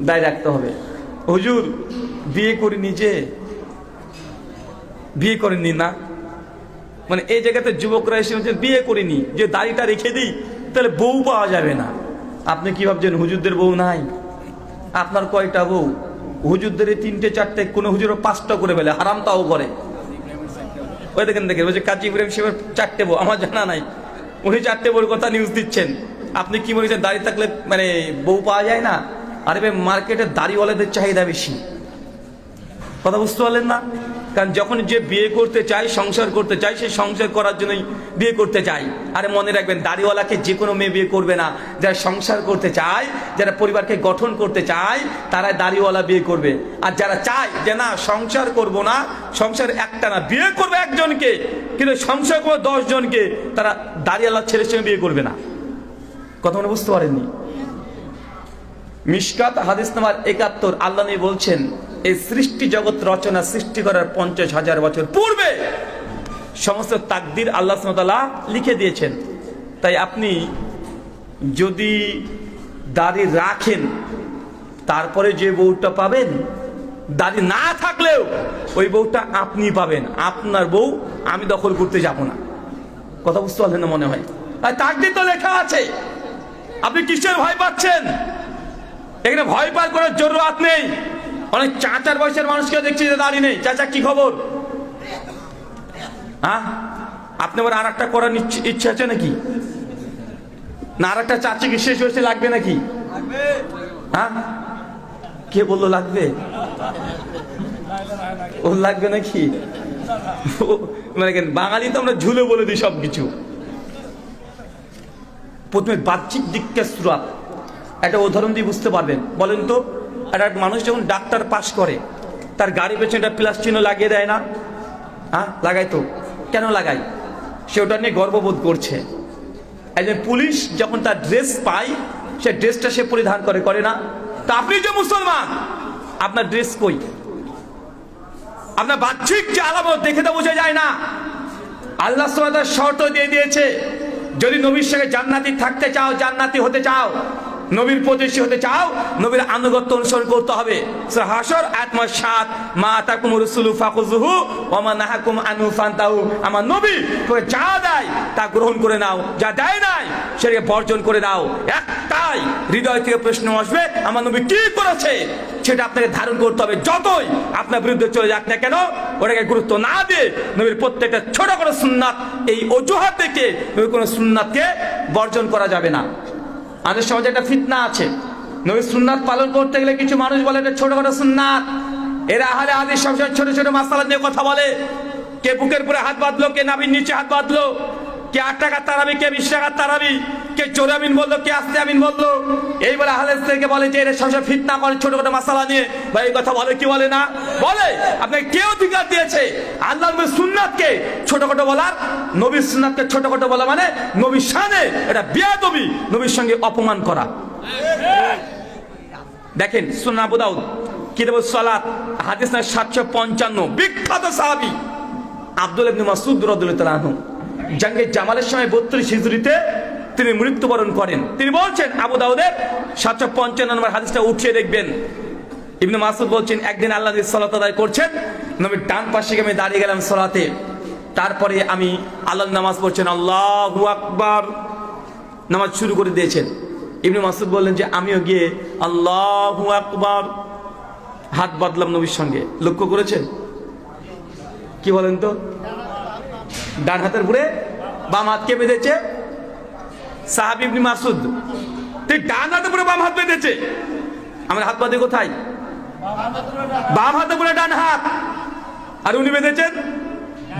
দায় রাখতে হবে। হুজুর বিয়ে করিনি, যে বিয়ে করেননি না, মানে এই জায়গাতে যুবকরা এসে বলছেন বিয়ে করিনি, যে দাড়িটা রেখে দিই তাহলে বউ পাওয়া যাবে না। আপনি কি ভাবছেন হুজুরদের বউ নাই? আপনার কয়টা বউ? হুজুরদের 3টে 4টে, কোন হুজুরও 5টা করে ফেলে, হারাম তাও করে। ওই দেখেন বলছে কাজী ইব্রাহিম সাহেবের 4টে বউ, আমার জানা নাই। উনি 4টে বউর কথা নিউজ দিচ্ছেন। আপনি কি বলেছেন দাড়ি থাকলে মানে বউ পাওয়া যায় না? আরে ভাই মার্কেটে দাড়িওয়ালাদের চাহিদা বেশি। কথা বুঝতে পারলেন না? কারণ যখন যে বিয়ে করতে চায়, সংসার করতে চায়, সে সংসার করার জন্যই বিয়ে করতে চায়। আরে মনে রাখবেন দাড়িওয়ালাকে যে কোনো মেয়ে বিয়ে করবে না। যারা সংসার করতে চায়, যারা পরিবারকে গঠন করতে চায়, তারা দাড়িওয়ালা বিয়ে করবে। আর যারা চায় যে না সংসার করব না, সংসার একটা না, বিয়ে করবে একজনকে কিন্তু সংসার করবে 10 জনকে, তারা দাড়িওয়ালা ছেলের সঙ্গে বিয়ে করবে না। কথা মনে বুঝতে পারেননি? মিশকাত হাদিস নাম্বার 71 আল্লাহ নবী বলছেন এই সৃষ্টি জগৎ রচনা সৃষ্টি করার 50,000 বছর পূর্বে সমস্ত তাকদির আল্লাহ সুবহানাহু ওয়া তাআলা লিখে দিয়েছেন। তাই আপনি যদি দাড়ি রাখেন তারপরে যে বউটা পাবেন, দাড়ি না থাকলেও ওই বউটা আপনি পাবেন। আপনার বউ আমি দখল করতে যাব না। কথা বুঝতে পারলেন না মনে হয়? আর তাকদির তো লেখা আছে। আপনি কিসের ভয় পাচ্ছেন? এখানে ভয় পাওয়ার কোনো জরুরত নেই। অনেক 4 বয়সের মানুষকে দেখছি যে দাড়ি নেই। চাচা কি খবর? হ্যাঁ, আপনি আবার আর একটা করার ইচ্ছা আছে নাকি? না আর একটা চাচি কি শেষ হয়েছে লাগবে নাকি? হ্যাঁ, কে বললো লাগবে? ও লাগবে নাকি? মানে বাঙালি তো আমরা ঝুলে বলে দিই সবকিছু। প্রথমে বাহ্যিক দিককে সুরাত একটা উদাহরণ দিয়ে বুঝতে পারবেন। বলেন তো, একটা মানুষ যখন ডাক্তার পাস করে তার গাড়ি পেছনে একটা প্লাস চিহ্ন লাগিয়ে দেয় না? হ্যাঁ লাগাই তো। কেন লাগাই? সে ওটা নিয়ে গর্ববোধ করছে। একজন পুলিশ যখন তার ড্রেস পায় সে ড্রেসটা সে পরিধান করে না? তা আপনি যে মুসলমান, আপনার ড্রেস কই? আপনার বাহ্যিক যে আলামত দেখে তো বোঝা যায় না। আল্লাহ সুবহানাহু ওয়া তাআলা শর্ত দিয়ে দিয়েছে, যদি নবীর সঙ্গে জান্নাতি থাকতে চাও, জান্নাতি হতে চাও, নবীর প্রতিবেশী হতে চাও, নবীর আনুগত্য অনুসরণ করতে হবে। সূরা হাশর আয়াত 7, মা আতাকুমুর রাসূলু ফাখুযুহু ওয়া মা নাহাকুম আনহু ফান্তাহু। আমার নবী তোকে যা দেয় তা গ্রহণ করে নাও, যা দেয় নাই সেটাকে বর্জন করে দাও। একটাই হৃদয় থেকে প্রশ্ন আসবে, আমার নবী কি করেছে সেটা আপনাকে ধারণ করতে হবে। যতই আপনার বিরুদ্ধে চলে যাক না কেন, ওটাকে গুরুত্ব না দিয়ে নবীর প্রত্যেকটা ছোট করে সুন্নাত, এই অজুহাত থেকে নবীর কোনো সুন্নাতকে বর্জন করা যাবে না। আমাদের সমাজে একটা ফিতনা আছে, নবীর সুন্নাত পালন করতে গেলে কিছু মানুষ বলে এটা ছোটখাটো সুন্নাত। এরা আহলে হাদিস সবসময় ছোট ছোট মাসালা নিয়ে কথা বলে। কে বুকের উপরে হাত বাঁধলো, কে নাভির নিচে হাত বাঁধলো, কে 8 টাকার তারাবি, কে 20 টাকার তারাবি, কে জোরে আমিন বললো, কে আস্তে আমিন বললো। এইবার আহলে হাদিসদেরকে বলে যে এরা সবসময় ফিতনা করে ছোটখাটো মাসালা নিয়ে। ভাই এই কথা বলে কি বলে না? বলে। আপনাকে কে অধিকার দিয়েছে আল্লাহর নবীর সুন্নাতকে ছোটখাটো বলার? নবীর সুন্নাতকে ছোটখাটো বলা মানে নবীর শানে এটা বেয়াদবি, নবীর সঙ্গে অপমান করা। দেখেন সুনান আবু দাউদ কিতাবুস সালাত হাদিস নাম্বার 755, বিখ্যাত সাহাবী আব্দুল্লাহ ইবনে মাসউদ রাদিয়াল্লাহু তাআলা আনহু জঙ্গে জামালের সময় 32 হিজরিতে তিনি মৃত্যুবরণ করেন। তিনি বলছেন, আবু দাউদের 755 নম্বর হাদিসটা উঠিয়ে দেখবেন, ইবনে মাসউদ বলছেন, একদিন আল্লাহ নবী সালাত আদায় করছেন, নবীর ডান পাশে আমি দাঁড়িয়ে গেলাম সালাতে। তারপরে আমি আল্লাহর নামাজ পড়ছেন, আল্লাহু আকবার, নামাজ শুরু করে দিয়েছেন। ইবনে মাসউদ বললেন যে আমিও গিয়ে আল্লাহু আকবার, হাত বাঁধলাম নবীর সঙ্গে। লক্ষ্য করেছেন? কি বলেন তো? ডান হাতের উপরে বাম হাত কে বেঁধেছে? সাহাবী ইবনে মাসউদ। তুই ডান হাতের উপরে বাম হাত বেঁধেছে, আমরা হাত বাঁধে কোথায়? বাম হাতের উপরে ডান হাত, আর উনি বেঁধেছেন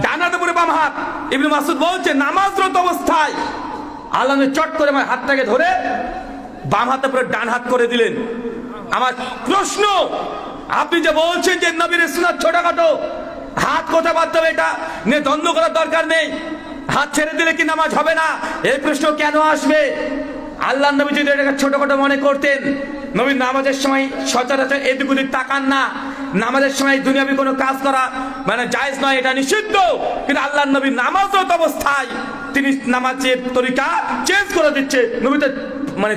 ডান হাতের উপরে বাম হাত। ইবনে মাসউদ বলছেন, নামাজরত অবস্থায় আল্লাহ চট করে আমার হাতটাকে ধরে বাম হাতের উপরে ডান হাত করে দিলেন। আমার প্রশ্ন, আপনি যে বলছেন যে নবীর সুন্নাত ছোটখাটো, হাত কোথায় বাঁধতে হবে এটা নিয়ে দ্বন্দ্ব করার দরকার নেই, হাত ছেড়ে দিলে কি নামাজ হবে না, এই প্রশ্ন কেন আসবে? আল্লাহ নবী যদি এটাকে ছোটখাটো মনে করতেন, নবী নামাজের সময় সচরাচর এদিক ওদিক তাকান না, নামাজের সময় দুনিয়াবি কোনো কাজ করা মানে জায়েজ নয়, এটা নিষিদ্ধ। কিন্তু আল্লাহ নবী নামাজরত অবস্থায় তিনি নামাজের তরিকা চেঞ্জ করে দিচ্ছে। নবী তো মানে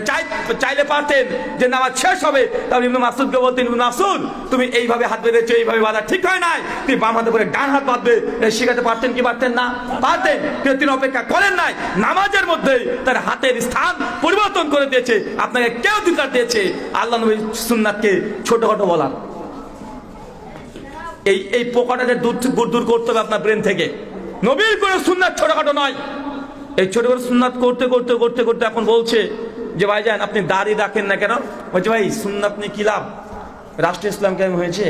চাইলে পারতেন যে নামাজ শেষ হবে, তাহলে ইবনে মাসউদকে বলতেন, ইবনে মাসউদ তুমি এইভাবে হাত বেঁধেছো, এইভাবে বাঁধা ঠিক হয় নাই, তুমি বাম হাতে করে ডান হাত বাঁধবে, শেখাতে পারতেন কি পারতেন না? পারতেন। কিন্তু তিনি অপেক্ষা করেন নাই, নামাজের মধ্যে তার হাতের স্থান পরিবর্তন করে দিয়েছে। আপনাকে কেউ অধিকার দিয়েছে আল্লাহ নবীর সুন্নাতকে ছোটখাটো বলার? এই পোকাটাকে দূর করতে হবে আপনার ব্রেন থেকে। নবীর কোনো সুন্নাত ছোটখাটো নয়। এই ছোট করে সুন্নাত করতে করতে করতে করতে এখন বলছে যে ভাইজান আপনি দাড়ি রাখেন না কেন? বলছে ভাই সুন্নাত নিয়ে কি লাভ, রাষ্ট্র ইসলাম কেমন হয়েছে,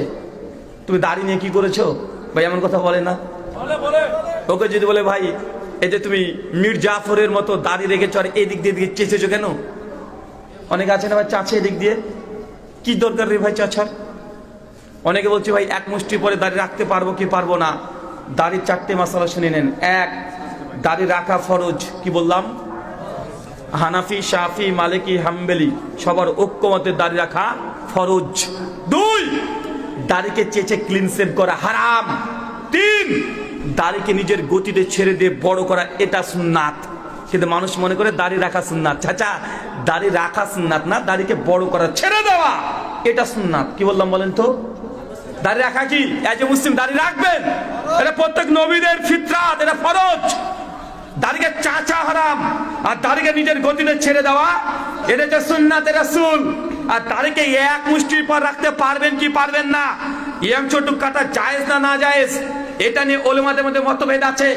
তুমি দাড়ি নিয়ে কি করেছো? ভাই এমন কথা বলে না। ওকে যদি বলে ভাই এই যে তুমি মীর জাফরের মতো দাড়ি রেখেছো আর এদিক দিয়ে দিকে চেঁচেছো কেন? অনেকে আছে না ভাই চাচ্ছে এদিক দিয়ে, কি দরকার রে ভাই চাচার? অনেকে বলছে ভাই এক মুষ্টি পরে দাড়ি রাখতে পারবো কি পারবো না। দাড়ির 4টে মাসালা শুনে নেন। 1, দাড়ি রাখা ফরজ। কি বললাম? হানাফি, শাফি, মালিকি, হাম্বলি সবার ঐক্যমতে দাড়ি রাখা ফরজ। 2, দাড়িকে চেঁচে ক্লিন শেভ করা হারাম। 3, দাড়িকে নিজের গতিতে ছেড়ে দিয়ে বড় করা, এটা সুন্নাত। কিন্তু মানুষ মনে করে দাড়ি রাখা সুন্নাত। চাচা দাড়ি রাখা সুন্নাত না, দাড়িকে বড় করা, ছেড়ে দেওয়া, এটা সুন্নাত। কি বললাম বলেন তো? দাড়ি রাখা কি এজ এ মুসলিম দাড়ি রাখবেন, এটা প্রত্যেক নবীদের ফিতরাত, এটা ফরজ। দাড়িকে চাচা হারাম, আর দাড়িকে নিজের গতিতে ছেড়ে দেওয়া এটা হচ্ছে সুন্নাতে রাসূল। আর দাড়িকে এক মুষ্টির পর রাখতে পারবেন কি পারবেন না, ছোট কাটা জায়েজ না না জায়েজ, এটা নিয়ে উলামাদের মধ্যে মতভেদ আছে।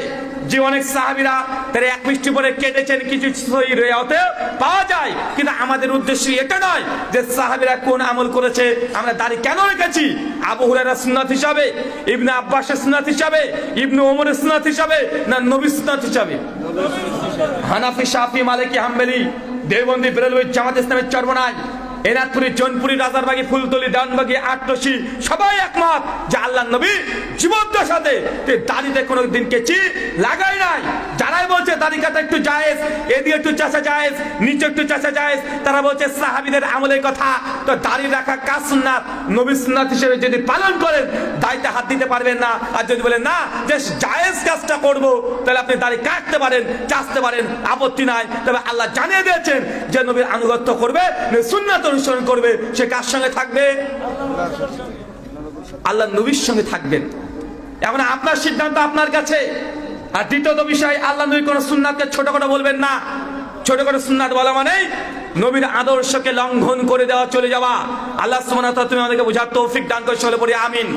যে অনেক সাহাবীরা তারা এক মুষ্টি পরে কেটেছেন, কিছু সহিহ রিওয়ায়াতে পাওয়া যায়। কিন্তু আমাদের উদ্দেশ্য এটা নয় যে সাহাবীরা কোন আমল করেছে, আমরা দাড়ি কেন রেখেছি। আবু হুরায়রা সুন্নাত হিসাবে, ইবনে আব্বাসের সুন্নাত হিসাবে, ইবনে ওমরের সুন্নাত হিসাবে, না নবীর সুন্নাত হিসাবে? হানাফি, শাফি, মালিকি, হাম্বলি, দেওবন্দি, বেরেলভী, জামাত ইসলামের চরমনাই, এনাদপুরি, জৌনপুরি, রাজারবাগী, ফুলতলি, দেওয়ানবাগী, আটরশি সবাই একমত যে আল্লাহ নবী জীবদ্দশাতে দাড়িতে কোনো দিন কেচি লাগাই নাই। যারাই বলছে দাড়ি কাটা একটু জায়েজ, এদিকে একটু চাচা জায়েজ, নিচে একটু চাচা জায়েজ, তারা বলছে সাহাবীদের আমলের কথা। তো দাড়ি রাখা কাজ সুন্নাত, নবী সুন্নাত হিসেবে যদি পালন করেন দাড়িতে হাত দিতে পারবেন না। আর যদি বলেন না যে জায়েজ কাজটা করব, তাহলে আপনি দাড়ি কাটতে পারেন, চাচতে পারেন, আপত্তি নাই। তবে আল্লাহ জানিয়ে দিয়েছেন যে নবীর আনুগত্য করবে, সুন্নাত অনুসরণ করবে, সে কার সঙ্গে থাকবে? আল্লাহ নবীর সঙ্গে থাকবেন। এখন আপনার সিদ্ধান্ত আপনার কাছে। আর দ্বিতীয়ত বিষয়, আল্লাহ নবীর কোন সুন্নাতকে ছোট করে বলবেন না। ছোট করে সুন্নাত বলা মানে নবীর আদর্শকে লঙ্ঘন করে দেওয়া, চলে যাওয়া। আল্লাহ সুবহানাহু ওয়া তাআলা তুমি আমাদেরকে বোঝার তৌফিক দান করে চলে পড়ি, আমিন।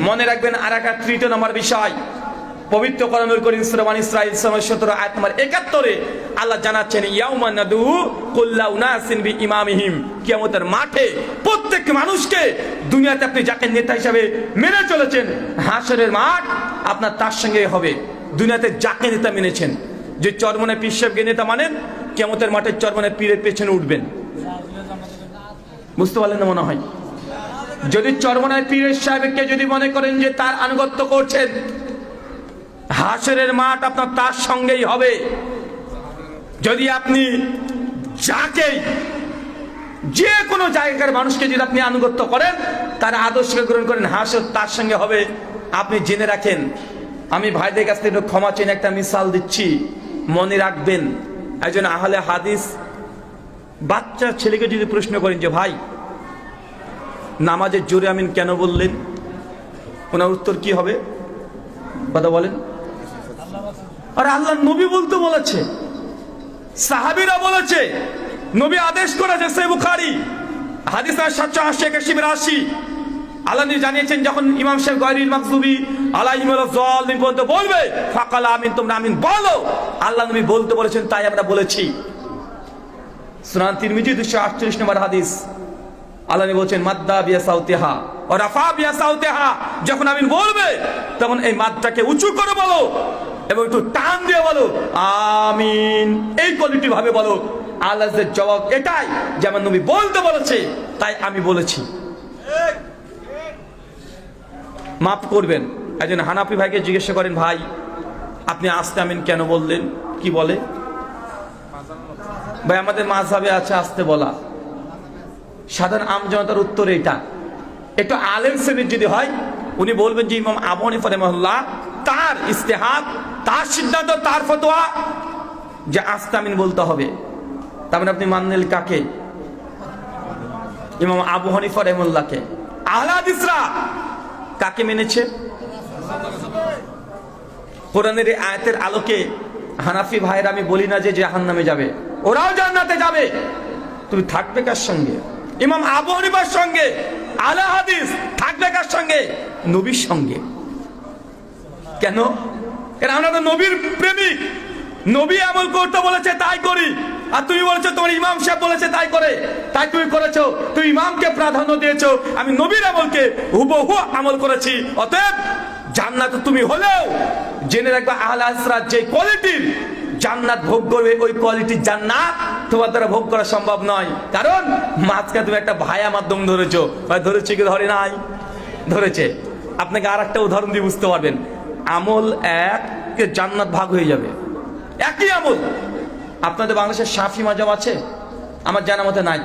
মনে রাখবেন আর একটা 3 নম্বর বিষয়, পবিত্র কোরআনুল কারীম সূরা বনী ইসরাঈল 17 আয়াত নম্বর 71 আল্লাহ জানাচ্ছেন, ইয়াউমা নাদু কুল্লা উনাসিন বিইমামিহিম, কিয়ামতের মাঠে প্রত্যেক মানুষকে, দুনিয়াতে আপনি যাকে নেতা হিসেবে মেনে চলেছেন, হাশরের মাঠ আপনার তার সঙ্গে হবে। দুনিয়াতে যাকে নেতা মেনেছেন, যে চরমনে পীর সাহেবকে নেতা মানেন, কিয়ামতের মাঠে চরমনে পীরের পেছনে উঠবেন। বুঝতে পারলেন না মনে হয়? যদি চরমনায় পীরের সাহেবকে যদি মনে করেন যে তার আনুগত্য করছেন, হাশরের মাঠ আপনার তার সঙ্গেই হবে। যদি আপনি যাকে, যে কোনো জায়গার মানুষকে যদি আপনি আনুগত্য করেন, তার আদর্শকে গ্রহণ করেন, হাশর তার সঙ্গে হবে। আপনি জেনে রাখেন আমি ভাইদের কাছ থেকে ক্ষমা চেয়ে একটা মিসাল দিচ্ছি, মনে রাখবেন। একজন আহলে হাদিস বাচ্চা ছেলেকে যদি প্রশ্ন করেন যে ভাই নামাজের জোরে আমিন কেন বললেন, ওনার উত্তর কি হবে? কথা বলেন। আর আল্লাহ নবী বলতে বলেছে, সাহাবীরা বলেছে, নবী আদেশ করেছে। সহিহ বুখারী হাদিস 780 আল্লাহ নবী জানিয়েছেন, যখন ইমাম সাহেব গায়রিল মাগদুবি আলাইহিম ওয়ালাদ যালিমিন পর্যন্ত বলবে ফাকাল আমিন, তোমরা আমিন বলো। আল্লাহ নবী বলতে বলেছেন, তাই আমরা বলেছি। সুনান তিরমিজি 248 নম্বর হাদিস, আল্লাহ নবী বলছেন মাদ্দা বিয়া সাউতিহা ওয়া রাফা বিয়া সাউতিহা, যখন আমিন বলবে তখন এই মাদটাকে উঁচু করে বলো এবং একটু টান দিয়ে বলো আমিন, এই কোয়ালিটি ভাবে বলো। আল্লাহর জবাব এটাই, যেমন নবী বলতে বলেছে তাই আমি বলেছি। মাফ করবেন, একজন হানাফি ভাইকে জিজ্ঞাসা করেন, ভাই আপনি আস্তে আমিন কেন বললেন? কি বলে? ভাই আমাদের মাযহাবে আছে আস্তে বলা। সাধারণ আমজনতার উত্তর এটা। একটু আলেম শ্রেণীর যদি হয়, উনি বলবেন যে ইমাম আবু হানিফা রাহিমাহুল্লাহ তার ইস্তেহাদ, তার সিদ্ধান্ত, তার ফতোয়া যে আস্তে আমিন বলতে হবে। তার মানে আপনি মানলেন কাকে? ইমাম আবু হানিফা রাহিমাহুল্লাহকে। আহলে হাদিসরা কাকে মেনেছে? কোরআনের এই আয়াতের আলোকে হানাফি ভাইয়ের আমি বলি না যে জাহান্নামে যাবে, ওরাও জান্নাতে যাবে। তুমি থাকবে কার সঙ্গে? ইমাম আবু হানিফার সঙ্গে। আহলে হাদিস থাকবে কার সঙ্গে? নবীর সঙ্গে। কেন? কারণ আমরা তো নবীর প্রেমিক। নবী আমল করতে বলেছে তাই করি, আর তুমি বলেছো তোমার ইমাম সাহেব বলেছে তাই করে, তাই তুমি করেছো। তুমি ইমামকে প্রাধান্য দিয়েছো, আমি নবীর আমলকে হুবহু আমল করেছি। অতএব জান্নাত তুমি হলেও জেনে রাখবে আহলে হাদিসরা যে কোয়ালিটির জান্নাত ভোগ করবে, ওই কোয়ালিটির জান্নাত তোমার দ্বারা ভোগ করা সম্ভব নয়। কারণ মাঝখানে তুমি একটা ভায়া মাধ্যম ধরেছো। ভাই ধরেছে কি ধরে নাই? ধরেছে। আপনাকে আর একটা উদাহরণ দিয়ে বুঝতে পারবেন। আমল এক, জান্নাত ভাগ হয়ে যাবে। একই আমল। আপনাদের বাংলাদেশের শাফি মাযহাব আছে? আমার জানা মতে নাই।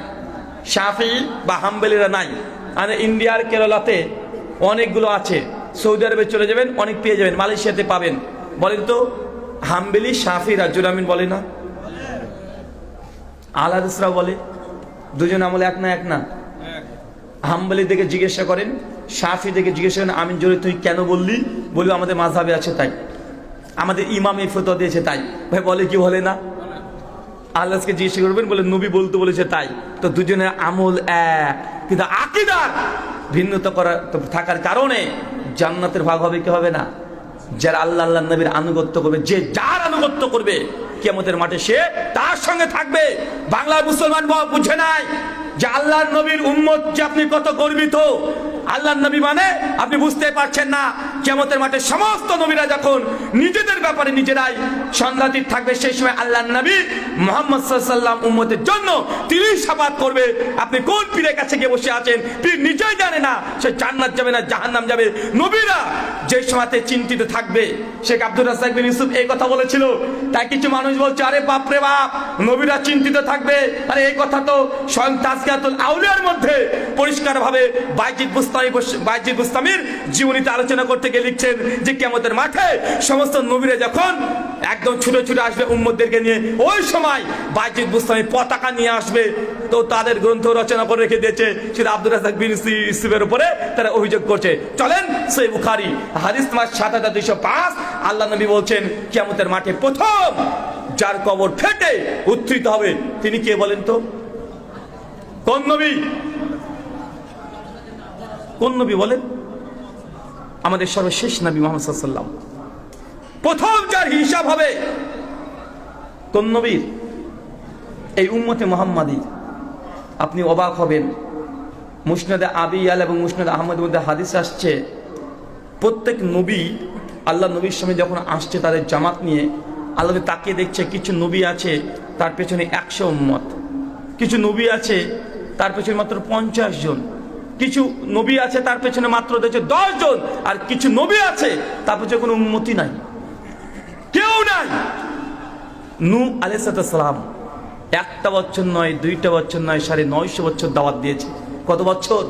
শাফি বা হাম্বলিরা নাই। আর ইন্ডিয়ার কেরালাতে অনেকগুলো আছে। সৌদি আরবে চলে যাবেন, অনেক পেয়ে যাবেন। মালয়েশিয়াতে পাবেন। বলেন তো হাম্বলি শাফি রাজ্জুল আমিন বলে না? আহলে হাদিসরা বলে। দুজন আমলে এক না? এক না? হাম্বলি থেকে জিজ্ঞাসা করেন, শাফি থেকে জিজ্ঞাসা করেন আমিন জোরে তুই কেন বললি? বলবো আমাদের মাযহাবে আছে তাই, আমাদের ইমাম এই ফতোয়া দিয়েছে তাই। ভাই বলে কি বলে না? আল্লাহকে জিজ্ঞাসা করবেন, বলে নবী বলতে বলেছে তাই। তো দুজনের আমল এক, কিন্তু আকীদার ভিন্নতা করা থাকার কারণে জান্নাতের ভাগ হবে কি হবে না? যারা আল্লাহ আল্লাহ নবীর আনুগত্য করবে, যে যার আনুগত্য করবে কিয়ামতের মাঠে সে তার সঙ্গে থাকবে। বাংলার মুসলমান বুঝে নাই যে আল্লাহর নবীর উম্মত যে আপনি কত গর্বিত। আল্লাহর নবী মানে আপনি বুঝতে পারছেন না। কিয়ামতের মাঠে সমস্ত নবীরা যখন নিজেদের ব্যাপারে নিজেরাই সন্দেহাতীত থাকবে, সেই সময় আল্লাহর নবী মুহাম্মদ সাল্লাল্লাহু আলাইহি ওয়াসাল্লাম উম্মতের জন্য তিনি শাফাত করবে। আপনি কোন পীরের কাছে গিয়ে বসে আছেন? পীর নিজেই জানে না সে জান্নাত যাবে না জাহান্নাম যাবে। নবীরা যে সময়তে চিন্তিত থাকবে। শেখ আব্দুর রাজ্জাক বিন ইউসুফ এই কথা বলেছিল। তাই কিছু মানুষ বলছে আরে বাপ রে বাপ, নবীরা চিন্তিত থাকবে। আরে এই কথা তো স্বয়ং তাজকিয়াতুল আউলিয়ার মধ্যে পরিষ্কারভাবে বাইজিদ বুস্তামির জীবনীতে আলোচনা করতে গিয়ে লিখছেন যে কিয়ামতের মাঠে সমস্ত নবীরা যখন একদম ছুটে ছুটে আসবে উম্মতদেরকে নিয়ে, ওই সময় বাইজিদ বুস্তামি পতাকা নিয়ে আসবে। তো তাদের গ্রন্থ রচনা করে রেখে দিয়েছে সেটা আব্দুর রাজ্জাক বিন ইউসুফের উপরে তারা অভিযোগ করছে। চলেন সহিহ বুখারী হাদিস নাম্বার 7205, আল্লাহ নবী বলছেন কিয়ামতের মাঠে প্রথম যার কবর ফেটে উত্থিত হবে তিনি কে বলেন তো? কোন নবী? কোন নবী বলেন? আমাদের সর্বশেষ নবী মুহাম্মদ সাল্লাল্লাহু আলাইহি ওয়াসাল্লাম। প্রথম যার হিসাব হবে কোন নবীর? এই উম্মতে মুহাম্মাদী। আপনি অবাক হবেন, মুসনাদে আবি ইয়ালা এবং মুসনাদে আহমদের মধ্যে হাদিস আসছে, প্রত্যেক নবী আল্লাহ নবীর সামনে যখন আসছে তাদের জামাত নিয়ে, আল্লাহ তাকিয়ে দেখছে কিছু নবী আছে তার পেছনে 100 উম্মত, কিছু নবী আছে তার পেছনে মাত্র 50 জন, কিছু নবী আছে তার পেছনে মাত্র দেখছে 10 জন, আর কিছু নবী আছে তার পেছনে কোনো উম্মতি নাই, কেউ নাই। নূহ আলাইহিস সালাম একটা বছর নয়, 2টা বছর নয়, 950 বছর দাওয়াত দিয়েছে। কত বছর?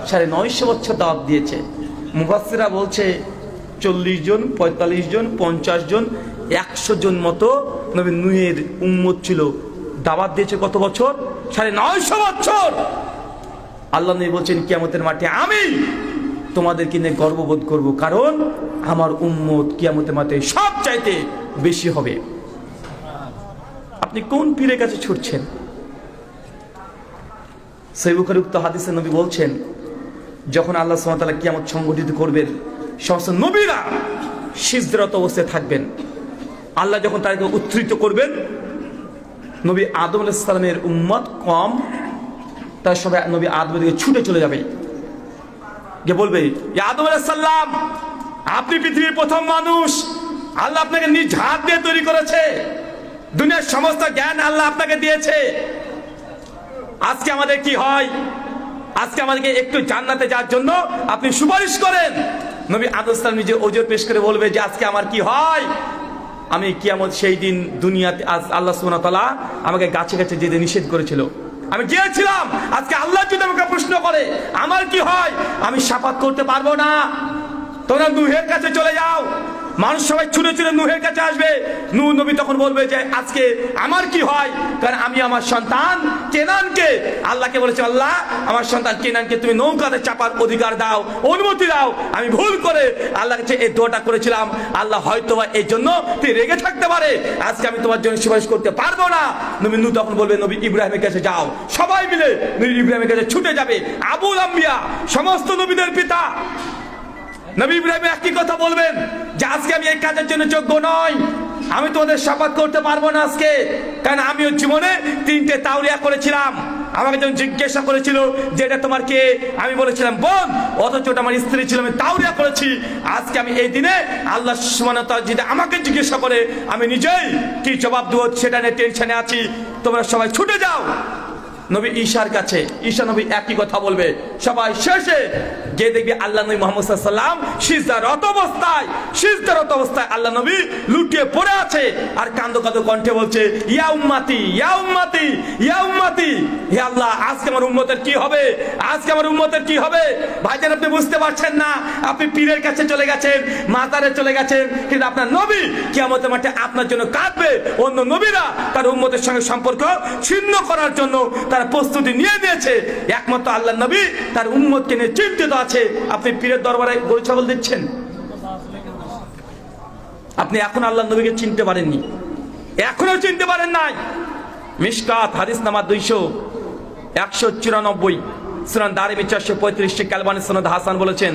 950 বছর দাওয়াত দিয়েছে। মুফাসসিররা বলছে 40 জন, 45 জন, 50 জন, 100 জন মতো নবী নূহের উম্মত ছিল। দাওয়াত দিয়েছে কত বছর? 950 বছর। আল্লাহ নবী বলছেন কিয়ামতের মাঠে আমি তোমাদেরকে নিয়ে গর্ববোধ করব, কারণ আমার উম্মত কিয়ামতের মাঠে সব চাইতে বেশি হবে। আপনি কোন পীরের কাছে ছুটছেন? সহিহ বুখারী উক্ত হাদিসে নবী বলছেন, যখন আল্লাহ সুবহানাহু ওয়া তাআলা কিয়ামত সংগঠিত করবেন, সমস্ত নবীরা সিজদারত অবস্থায় থাকবেন। আল্লাহ যখন তাদেরকে উত্থিত করবেন, নবী আদম আলাইহিস সালামের উম্মত কম, তার সবাই নবী আদমের দিকে ছুটে চলে যাবে, গিয়ে বলবে, ইয়া আদম আলাইহিস সালাম, আপনি পৃথিবীর প্রথম মানুষ, আল্লাহ আপনাকে নিজ হাত দিয়ে তৈরি করেছে, দুনিয়ার সমস্ত জ্ঞান আল্লাহ আপনাকে দিয়েছে। আজকে আমাদের কি হয়? আজকে আমাদেরকে একটু জান্নাতে যাওয়ার জন্য আপনি সুপারিশ করেন। নবী আদম আলাইহিস সালাম নিজে ওজর পেশ করে বলবে যে আজকে আমার কি হয়? আমি কিয়ামত সেই দিন দুনিয়াতে আল্লাহ সুবহানাহু ওয়া তাআলা আমাকে গাছে গাছে যেতে নিষেধ করেছিল, আমি গিয়েছিলাম। আজকে আল্লাহ যদি আমাকে প্রশ্ন করে আমার কি হয়, আমি শাফাত করতে পারবো না। তোমরা নূহের কাছে চলে যাও। মানুষ সবাই ছুটে ছুটে নূহের কাছে আসবে। নূহ নবী তখন বলবে যে আজকে আমার কি হয়, কারণ আমি আমার সন্তান কেনানকে, আল্লাহকে বলেছি, আল্লাহ আমার সন্তান কেনানকে তুমি নৌকাতে চাপার অধিকার দাও, অনুমতি দাও। আমি ভুল করে আল্লাহর কাছে এই দোয়াটা করেছিলাম, আল্লাহ হয়তোবা এই জন্য তুই রেগে থাকতে পারে, আজকে আমি তোমার জন্য সুপারিশ করতে পারবো না। নবী নূহ তখন বলবে নবী ইব্রাহিমের কাছে যাও। সবাই মিলে নবী ইব্রাহিমের কাছে ছুটে যাবে। আবুল আম্বিয়া, সমস্ত নবীদের পিতা নবী ইব্রাহিম একই কথা বলবেন যে আজকে আমি এই কাজের জন্য যোগ্য নই, আমি তোমাদের শাফাত করতে পারবো না আজকে, কারণ আমিও জীবনে 3টে তাওরিয়া করেছিলাম। আমাকে যখন জিজ্ঞাসা করেছিল যে এটা তোমার কে, আমি বলেছিলাম বোন, অথচ ওটা আমার স্ত্রী ছিল, আমি তাওরিয়া করেছি। আজকে আমি এই দিনে আল্লাহ সুবহানাহু ওয়া তাআলা যদি আমাকে জিজ্ঞাসা করে আমি নিজেই কি জবাব দেব সেটা নিয়ে টেনশনে আছি। তোমরা সবাই ছুটে যাও নবী ঈশার কাছে। ঈশা নবী একই কথা বলবে। সবাই শেষে যে দেখবি আল্লাহ নবী মুহাম্মদ সাল্লাল্লাহু আলাইহি ওয়াসাল্লাম সিজদারত অবস্থায় আল্লাহ নবী লুটিয়ে পড়ে আছে আর কাঁদো কাঁদো কণ্ঠে বলছে, ইয়া উম্মতি, ইয়া উম্মতি, ইয়া উম্মতি, হে আল্লাহ আজকে আমার উম্মতের কি হবে, আজকে আমার উম্মতের কি হবে। ভাইজান আপনি বুঝতে পারছেন না, আপনি পীরের কাছে চলে গেছেন, মাজারে চলে গেছেন, কিন্তু আপনার নবী কিয়ামতের মাঠে আপনার জন্য কাঁদবে। অন্য নবীরা তার উম্মতের সঙ্গে সম্পর্ক ছিন্ন করার জন্য তারা প্রস্তুতি নিয়ে নিয়েছে। একমাত্র আল্লাহ নবী তার উম্মতকে নিয়ে চিন্তিত আছে। আপনি পীরের দরবারে গরু ছাগল দিচ্ছেন, আপনি এখন আল্লাহ নবীকে চিনতে পারেননি, এখনো চিনতে পারেন নাই। মিশকাত হাদিস নাম্বার 2194, সুনান দারিমি 435, শেখ আলবানী সনদ হাসান বলেছেন,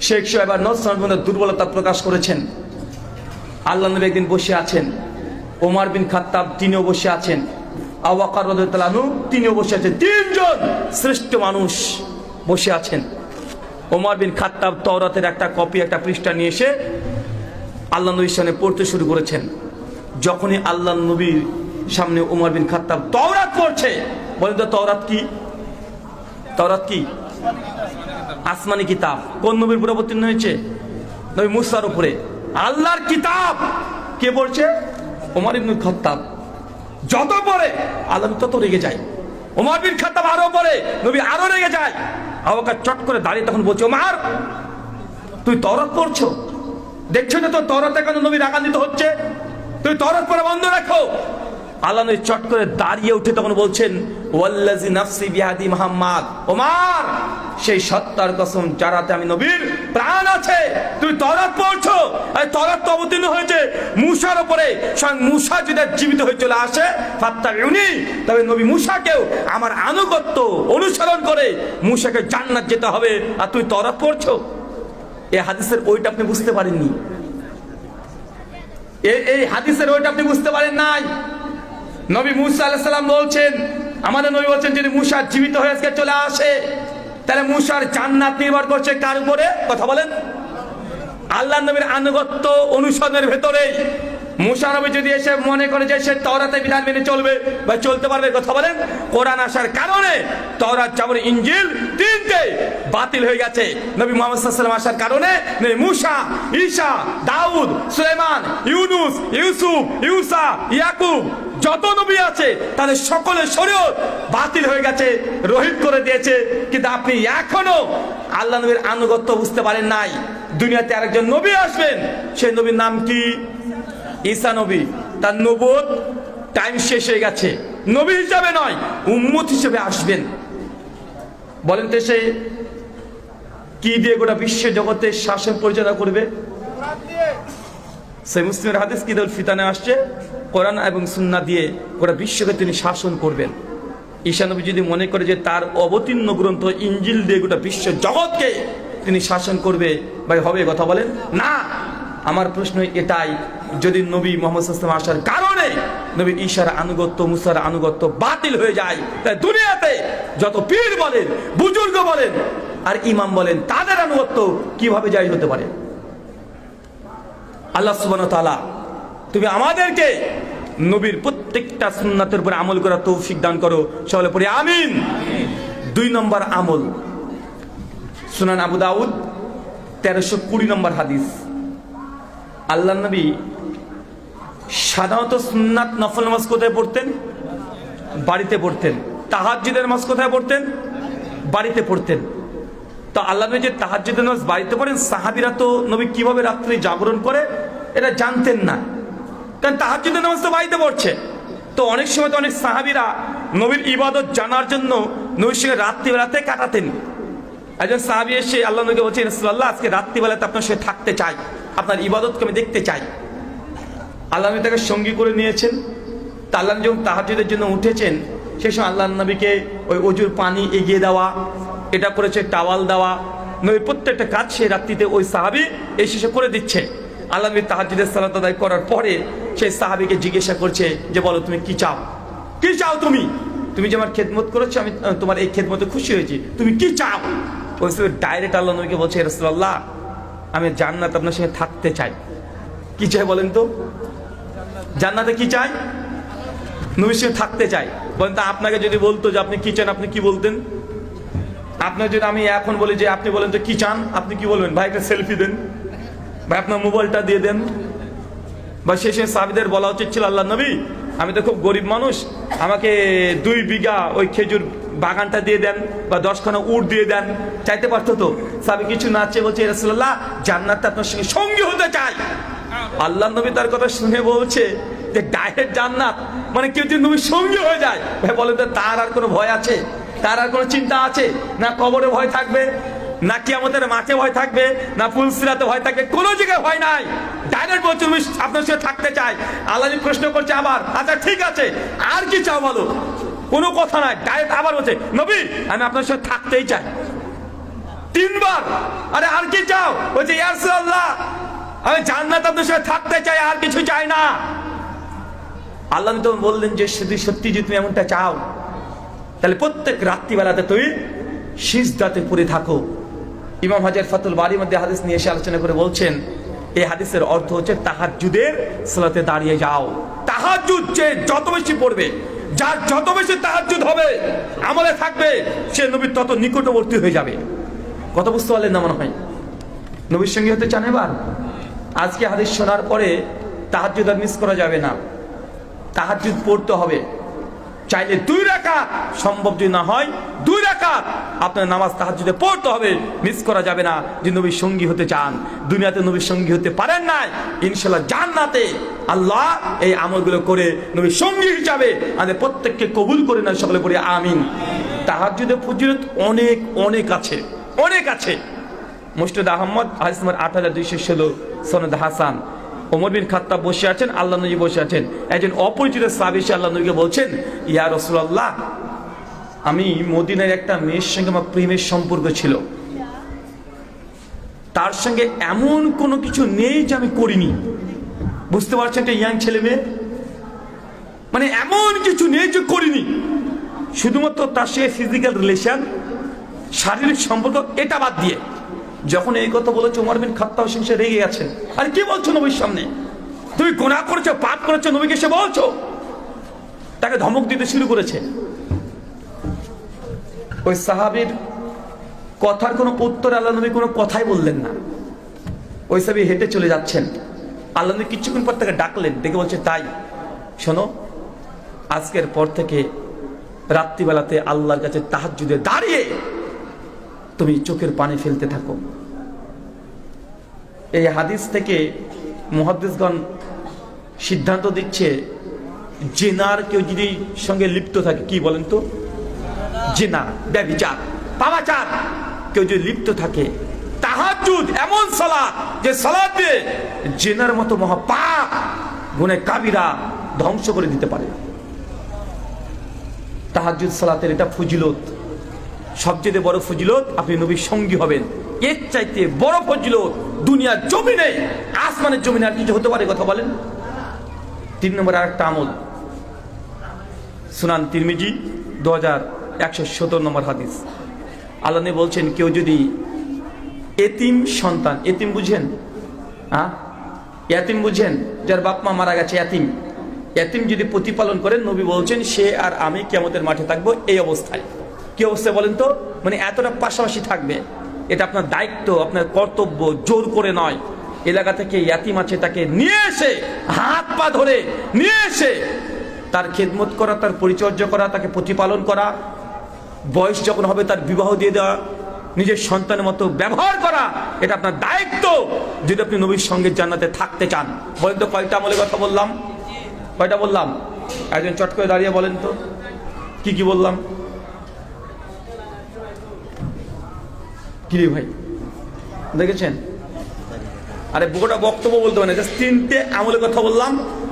শেখ সোহেব আর নসরত দুর্বলতা প্রকাশ করেছেন। আল্লাহ নবী একদিন বসে আছেন, ওমর বিন খাত্তাব তিনিও বসে আছেন, আবু বকর রাদিয়াল্লাহু আনহু তিনিও বসে আছেন, 3 জন শ্রেষ্ঠ মানুষ বসে আছেন। ওমর বিন খাত্তাব তাওরাতের একটা কপি, একটা পৃষ্ঠা নিয়ে এসে আল্লাহ নবীর সামনে পড়তে শুরু করেছেন। যখনই আল্লাহ নবীর সামনে ওমর বিন খাত্তাব তাওরাত পড়ছে, বলেন তো তাওরাত কি? তাওরাত কি? আসমানি কিতাব। কোন নবীর উপরে অবতীর্ণ হয়েছে? নবী মুসার উপরে। আল্লাহর কিতাব কে পড়ছে? ওমর ইবনে খাত্তাব। যত পড়ে আল্লাহ তত রেগে যায়। ওমর বিন খাত্তাব আরো পড়ে, নবী আরো রেগে যায়। আবু বকর চট করে দাঁড়িয়ে তখন বলছে, ওমর তুই তাওরাত পড়ছো, দেখছো না তো তাওরাতে কেন নবী রাগান্বিত হচ্ছে, তুই তাওরাত পড়া বন্ধ রাখো। আল্লাহ নবী চট করে দাঁড়িয়ে উঠে তখন বলছেন, ওয়াল্লাযী নাফসি বিয়াদি মুহাম্মদ, ওমর সেই সত্তার কসম যারাতে আমি নবীর প্রাণ আছে, তুই তাওরাত পড়ছো। আর তাওরাত তো অবতীর্ণ হয়েছে মূসার উপরে, স্বয়ং মূসা যদি জীবিত হয়ে চলে আসে ফাত্তাবিউনি, তবে নবী মূসাকেও আমার আনুগত্য অনুসরণ করে মূসাকে জান্নাত যেতে হবে, আর তুই তাওরাত পড়ছো। এই হাদিসের ওইটা আপনি বুঝতে পারেননি, এই হাদিসের ওইটা আপনি বুঝতে পারেন নাই। নবী মূসা আলাইহিস সালাম বলছেন, আমাদের নবী বলছেন যদি মূসা জীবিত হয়ে আজকে চলে আসে, তাহলে মূসার জান্নাত নির্ভর করছে কার উপরে? কথা বলেন। আল্লাহ নবীর আনুগত্য অনুসরণের ভেতরেই। মূসা নবী যদি এসে মনে করে যে সে তাওরাতের বিধান মেনে চলবে বা চলতে পারবে, কথা বলেন, কোরআন আসার কারণে তাওরাত, জাবর, ইনজিল 3টে বাতিল হয়ে গেছে। নবী মুহাম্মদ সাল্লাল্লাহু আলাইহি ওয়াসাল্লাম আসার কারণে মূসা, ঈসা, দাউদ, সুলাইমান, ইউনুস, ইউসুফ, ইউসা, ইয়াকুব যত নবী আছে তাদের সকলের শরীয়ত বাতিল হয়ে গেছে, রহিত করে দিয়েছে। কিন্তু আপনি এখনো আল্লাহ নবীর আনুগত্য বুঝতে পারেন নাই। দুনিয়াতে আরেকজন নবী আসবেন, সেই নবীর নাম কি? ঈসা নবী। তার নবুয়ত টাইম শেষ হয়ে গেছে, নবী হিসাবে নয়, উম্মত হিসেবে আসবেন। বলেন তো সে কি দিয়ে গোটা বিশ্ব জগতের শাসন পরিচালনা করবে? সেই মুসলিমের হাদিস কিতাবুল ফিতানে আসছে, কোরআন এবং সুন্নাহ দিয়ে গোটা বিশ্বকে তিনি শাসন করবেন। ঈসা নবী যদি মনে করে যে তার অবতীর্ণ গ্রন্থ ইনজিল দিয়ে গোটা বিশ্ব জগৎকে তিনি শাসন করবে, ভাই হবে কথা বলেন না? আমার প্রশ্ন এটাই, যদি নবী মুহাম্মদ সাল্লাল্লাহু আলাইহি ওয়াসাল্লাম আসার কারণে নবী ঈসার আনুগত্য, মুসার আনুগত্য বাতিল হয়ে যায়, তাই দুনিয়াতে যত পীর বলেন, বুজুর্গ বলেন আর ইমাম বলেন, তাদের আনুগত্য কিভাবে জায়েজ হতে পারে? আল্লাহ সুবহানাহু ওয়া তাআলা তুমি আমাদেরকে নবীর প্রত্যেকটা সুন্নাতের উপরে আমল করার তৌফিক দান করো, সকলে পড়ি আমিন। 2 নম্বর আমল, সুনান আবু দাউদ 1320 নম্বর হাদিস। আল্লাহর নবী সাধারণত সুন্নাত নফল নামাজ কোথায় পড়তেন? বাড়িতে পড়তেন। তাহাজ্জুদের নামাজ কোথায় পড়তেন? বাড়িতে পড়তেন। তো আল্লাহ নবী যে তাহাজ্জুদের নামাজ বাড়িতে পড়েন, সাহাবীরা তো নবী কিভাবে রাত্রে জাগরণ করে এটা জানতেন না, কারণ তাহাজ্জুদের নামাজ তো বাড়িতে পড়ছে। তো অনেক সময় তো অনেক সাহাবীরা নবীর ইবাদত জানার জন্য নবীর সঙ্গে রাত্রিবেলাতে কাটাতেন। একজন সাহাবী এসে আল্লাহ নবীকে বলছেন, রাসূলুল্লাহ আজকে রাত্রিবেলাতে আপনার সঙ্গে থাকতে চাই, আপনার ইবাদতকে আমি দেখতে চাই। আল্লাহ নবী তাকে সঙ্গী করে নিয়েছেন। তা আল্লাহ নবী যখন তাহাজ্জুদের জন্য উঠেছেন, সেই সময় আল্লাহ নবীকে ওই অজুর পানি এগিয়ে দেওয়া, এটা করেছে টাওয়াল দেওয়া, নবী প্রত্যেকটা কাজ সে রাত্রিতে ওই সাহাবী এসে সে করে দিচ্ছে। আল্লাহ নবী তাহাজ্জুদের সালাত আদায় করার পরে সেই সাহাবীকে জিজ্ঞাসা করছে যে বলো তুমি কি চাও, কি চাও তুমি? তুমি যে আমার খেদমত করেছো, আমি তোমার এই খেদমতে খুশি হয়েছি, তুমি কি চাও? ওই সময় ডাইরেক্ট আল্লাহ নবীকে বলছে, রাসূলুল্লাহ আমি জান্নাত আপনার সঙ্গে থাকতে চাই। কি চাই বলেন তো? জান্নাতে কি চাই? নবীর সঙ্গে থাকতে চাই। বলেন তো আপনাকে যদি বলতো যে আপনি কি চান, আপনি কি বলতেন? আপনার যদি আমি এখন বলি যে আপনি বলেন তো কি চান, আপনি কি বলবেন? ভাই একটা সেলফি দেন, ভাই আপনার মোবাইলটা দিয়ে দেন। বা শেষে সাহাবীদের বলা উচিত ছিল, আল্লাহ নবী আমি তো খুব গরিব মানুষ, আমাকে 2 বিঘা ওই খেজুর বাগানটা দিয়ে দেন বা 10খানা উট দিয়ে দেন, চাইতে পারতো তো। সাহাবী কিছু না চেয়ে বলছে, রাসূলুল্লাহ জান্নাতে আপনার সঙ্গে সঙ্গী হতে চাই। আল্লাহ নবী তার কথা শুনে বলছে যে ডাইরেক্ট জান্নাত মানে কেউ যদি নবীর সঙ্গী হয়ে যায়, ভাই বলেন তো তার আর কোনো ভয় আছে? তার আর কোনো চিন্তা আছে? না কবরে ভয় থাকবে, না কিয়ামতের মাঠে ভয় থাকবে, না ফুলসিরাতে ভয় থাকবে, কোনো জায়গায় ভয় নাই। ডাইরেক্ট বলছে আপনার সাথে থাকতে চাই। আল্লাহ প্রশ্ন করছে আবার, আচ্ছা ঠিক আছে আর কি চাও বলো? কোনো কথা নাই, ডাইরেক্ট আবার বলছে নবী আমি আপনার সাথে থাকতেই চাই। 3 বার। আরে আর কি চাও? বলছে ইয়া রাসূলুল্লাহ আমি জান্নাত আপনার সাথে থাকতে চাই, আর কিছু চাই না। আল্লাহ তো বললেন যে সত্যি যদি তুমি এমনটা চাও, তাহলে প্রত্যেক রাত্রিবেলাতে তুই সিজদাতে পড়ে থাকো। ইমাম হাজার ফাতুল বারির মধ্যে হাদিস নিয়ে এসে আলোচনা করে বলছেন, এই হাদিসের অর্থ হচ্ছে তাহাজ্জুদের সালাতে দাঁড়িয়ে যাও। তাহাজ্জুদ যে যত বেশি পড়বে, যার যত বেশি তাহাজ্জুদ হবে, আমলে থাকবে, সে নবীর তত নিকটবর্তী হয়ে যাবে। কথা বুঝতে পারলেন না মনে হয়? নবীর সঙ্গে হতে চান এবার? আজকে হাদিস শোনার পরে তাহাজ্জুদ আর মিস করা যাবে না, তাহাজ্জুদ পড়তে হবে। চাইলে 2 রাকাত, সম্ভব যদি না হয় 2 রাকাত আপনার নামাজ তাহাজ্জুদে পড়তে হবে, মিস করা যাবে না। যে নবীর সঙ্গী হতে চান, দুনিয়াতে নবীর সঙ্গী হতে পারেন নাই, ইনশাআল্লাহ জান্নাতে আল্লাহ এই আমলগুলো করে নবীর সঙ্গী হিসাবে আমাদের প্রত্যেককে কবুল করে না, সকলে পড়ি আমিন। তাহাজ্জুদের ফজিলত অনেক অনেক আছে, অনেক আছে। মুস্তাদ আহমদ হাদিস নম্বর 8216 সনদ হাসান। ওমর বিন খাত্তাব বসে আছেন, আল্লাহ নবী বসে আছেন। একজন অপরিচিত সাহাবী এসে আল্লাহ নবীকে বলছেন, ইয়া রাসূলুল্লাহ আমি মদিনার একটা মেয়ের সঙ্গে আমার প্রেমের সম্পর্ক ছিল, তার সঙ্গে এমন কোনো কিছু নেই যে আমি করিনি। বুঝতে পারছেন, একটা ইয়াং ছেলে মেয়ে, মানে এমন কিছু নেই যে করিনি, শুধুমাত্র তার সঙ্গে ফিজিক্যাল রিলেশন, শারীরিক সম্পর্ক, এটা বাদ দিয়ে। যখন এই কথা বলেছে ওমর বিন খাত্তাব সে রেগে গেছেন। আর কি বলছো নবীর সামনে? তুমি গুনাহ করেছো, পাপ করেছো, নবীকে সে বলছো? তাকে ধমক দিতে শুরু করেছে। ওই সাহাবীর কথার কোনো উত্তর আল্লাহ নবী কোনো কথাই বললেন না। ওই সাহাবী হেঁটে চলে যাচ্ছেন। আল্লাহ নবী কিছুক্ষণ পর তাকে ডাকলেন, ডেকে বলছে, তাই শোনো, আজকের পর থেকে রাত্রিবেলাতে আল্লাহর কাছে তাহাজ্জুদে দাঁড়িয়ে তুমি চোখের পানি ফেলতে থাকো। এই হাদিস থেকে মুহাদ্দিসগণ সিদ্ধান্ত দিচ্ছে জিনার কেউ যদি সঙ্গে লিপ্ত থাকে, কি বলেন তো, জিনা, ব্যভিচার, পাপাচার কেউ যদি লিপ্ত থাকে, তাহাজ্জুদ এমন সালাত যে সালাতে জিনার মতো মহাপাপ গুনাহ কাবিরা ধ্বংস করে দিতে পারে। তাহাজ্জুদ সালাতের এটা ফজিলত, সবচেয়ে বড় ফজিলত আপনি নবীর সঙ্গী হবেন। এর চাইতে বড় ফজিলত দুনিয়ার জমিনে, আসমানের জমিনে আর কিছু হতে পারে? কথা বলেন। 3 নম্বর আরেকটা আমল, সুনান তিরমিজি 2117 নম্বর হাদিস। আল্লাহ নবী বলছেন, কেউ যদি এতিম সন্তান, এতিম বুঝেন? এতিম বুঝেন? যার বাপ মা মারা গেছে, এতিম, এতিম যদি প্রতিপালন করেন, নবী বলছেন সে আর আমি কিয়ামতের মাঠে থাকবো এই অবস্থায়। কি অবস্থায় বলেন তো? মানে এতটা পাশাপাশি থাকবে। এটা আপনার দায়িত্ব, আপনার কর্তব্য, জোর করে নয়। এলাকা থেকে ইয়াতিম আছে তাকে নিয়ে এসে, হাত পা ধরে নিয়ে এসে তার খেদমত করা, তার পরিচর্যা করা, তাকে প্রতিপালন করা, বয়স যখন হবে তার বিবাহ দিয়ে দেওয়া, নিজের সন্তানের মতো ব্যবহার করা, এটা আপনার দায়িত্ব যদি আপনি নবীর সঙ্গে জান্নাতে থাকতে চান। বলেন তো কয়টা আমলের কথা বললাম? কয়টা বললাম? একজন চট করে দাঁড়িয়ে বলেন তো কি কি বললাম? কি রে ভাই, দেখেছেন? আরে গোটা বক্তব্য বলতে পারে না, জাস্ট 3টে আমলের কথা বললাম।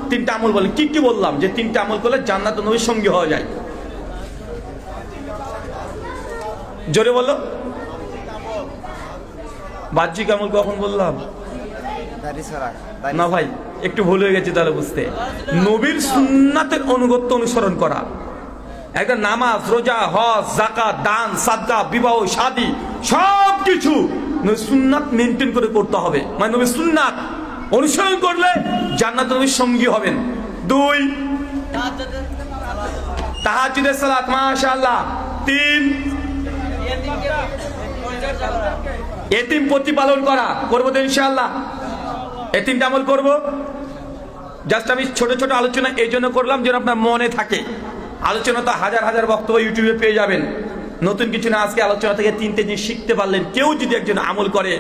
3টে আমল বলেন, কি কি বললাম? যে 3টে আমল করলে জান্নাতে নবীর সঙ্গী হওয়া যায়। জোরে বলো। বাহ্যিক আমল কখন বললাম? না ভাই, একটু ভুল হয়ে গেছে তাহলে বুঝতে। নবীর সুন্নাতের অনুগত্য অনুসরণ করা, একটা নামাজ, রোজা, হজ, যাকাত, দান, সাদকা, বিবাহ, শাদী সবকিছু নবীর সুন্নাত মেনটেন করে করতে হবে। মানে নবীর সুন্নাত অনুসরণ করলে জান্নাতে নবীর সঙ্গী হবেন। 2, তাহাজ্জুদের সালাত, মাশাআল্লাহ। 3, এতিম প্রতিপালন করা, করবো তো ইনশাআল্লাহ। এই 3টে আমল করবো। জাস্ট আমি ছোট ছোট আলোচনা এই জন্য করলাম যেন আপনার মনে থাকে। আলোচনা তো হাজার হাজার বক্তব্য ইউটিউবে পেয়ে যাবেন, নতুন কিছু না। আজকে আলোচনা থেকে 3টে জিনিস শিখতে পারলেন। কেউ যদি একজন আমল করে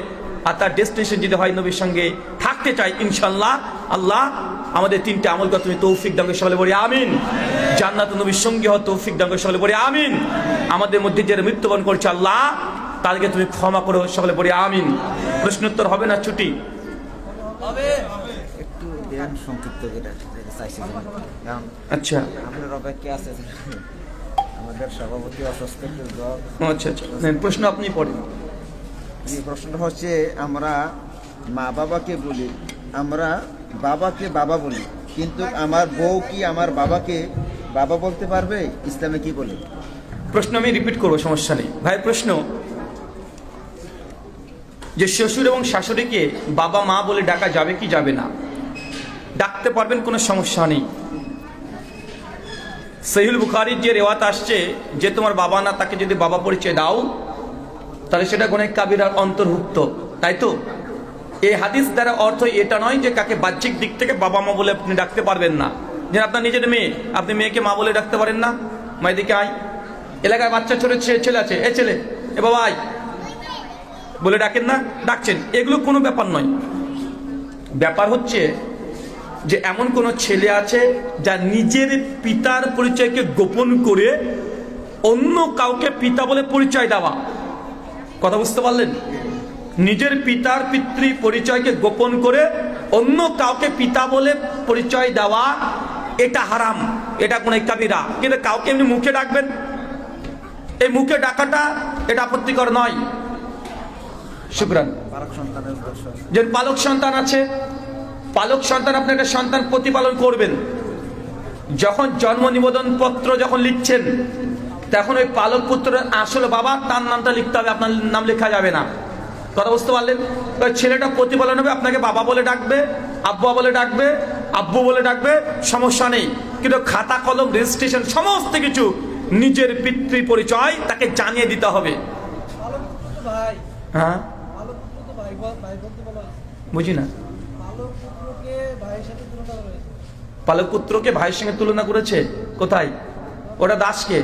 আর তার ডেস্টিনেশন যদি হয় নবীর সঙ্গে থাকতে চাই, ইনশাআল্লাহ আল্লাহ আমাদের 3টে আমল করে তুমি তৌফিক দান করে, সকলে বলি আমিন। জান্নাতে নবীর সঙ্গী হওয়ার তৌফিক দান করে, সকলে বলি আমিন। আমাদের মধ্যে যারা মৃত্যুবরণ করছে আল্লাহ তাদেরকে তুমি ক্ষমা করো, সকলে বলি আমিন। প্রশ্নোত্তর হবে না ছুটি? একটু জ্ঞান সংক্ষিপ্ত যেটা চাইছি, আচ্ছা আপনার অপেক্ষা আছে আমাদের সভাপতি অসুস্থ। আচ্ছা আচ্ছা, প্রশ্ন আপনি পড়েন। এই প্রশ্নটা হচ্ছে, আমরা মা বাবাকে বলি, আমরা বাবাকে বাবা বলি, কিন্তু আমার বউ কি আমার বাবাকে বাবা বলতে পারবে? ইসলামে কি বলে? প্রশ্ন আমি রিপিট করবো, সমস্যা নেই ভাই। প্রশ্ন যে শ্বশুর এবং শাশুড়িকে বাবা মা বলে ডাকা যাবে কি যাবে না? ডাকতে পারবেন, কোনো সমস্যা নেই। সহিহুল বুখারীর যে রেওয়াত আসছে যে তোমার বাবা না তাকে যদি বাবা পরিচয় দাও তাহলে সেটা গুনাহ কাবিরার অন্তর্ভুক্ত, তাই তো? এই হাদিস দ্বারা অর্থ এটা নয় যে কাকে বাহ্যিক দিক থেকে বাবা মা বলে আপনি ডাকতে পারবেন না। যেন আপনার নিজের মেয়ে, আপনি মেয়েকে মা বলে ডাকতে পারেন না? মা এদিকে আয়। এলাকায় বাচ্চা ছোট ছেলে আছে, এ ছেলে, এ বাবা আয় বলে ডাকেন না? ডাকছেন, এগুলো কোনো ব্যাপার নয়। ব্যাপার হচ্ছে যে এমন কোন ছেলে আছে যা নিজের পিতার পরিচয়কে গোপন করে অন্য কাউকে পিতা বলে পরিচয় দেওয়া। কথা বুঝতে পারলেন? নিজের পিতার পিতৃ পরিচয়কে গোপন করে অন্য কাউকে পিতা বলে পরিচয় দেওয়া, এটা হারাম, এটা গুনাহ কাবিরা। কিন্তু কাউকে এমনি মুখে ডাকবেন, এই মুখে ডাকাটা এটা আপত্তিকর নয়। শুকরান। যে পালক সন্তান আছে, পালক সন্তান, আপনি একটা সন্তান প্রতিপালন করবেন, যখন জন্ম নিবন্ধন পত্র যখন লিখছেন তখন ওই পালক পুত্রের আসলে বাবা তার নামটা লিখতে হবে, আপনার নাম লেখা যাবে না। কথা বুঝতে পারলেন? ওই ছেলেটা প্রতিপালন হবে, আপনাকে বাবা বলে ডাকবে, আব্বা বলে ডাকবে, আব্বু বলে ডাকবে, সমস্যা নেই। কিন্তু খাতা কলম রেজিস্ট্রেশন সমস্ত কিছু নিজের পিতৃ পরিচয় তাকে জানিয়ে দিতে হবে। হ্যাঁ, বুঝি না। পালক পুত্রকে ভাইয়ের সঙ্গে তুলনা করেছে, কোথায়? ওটা দাসকে,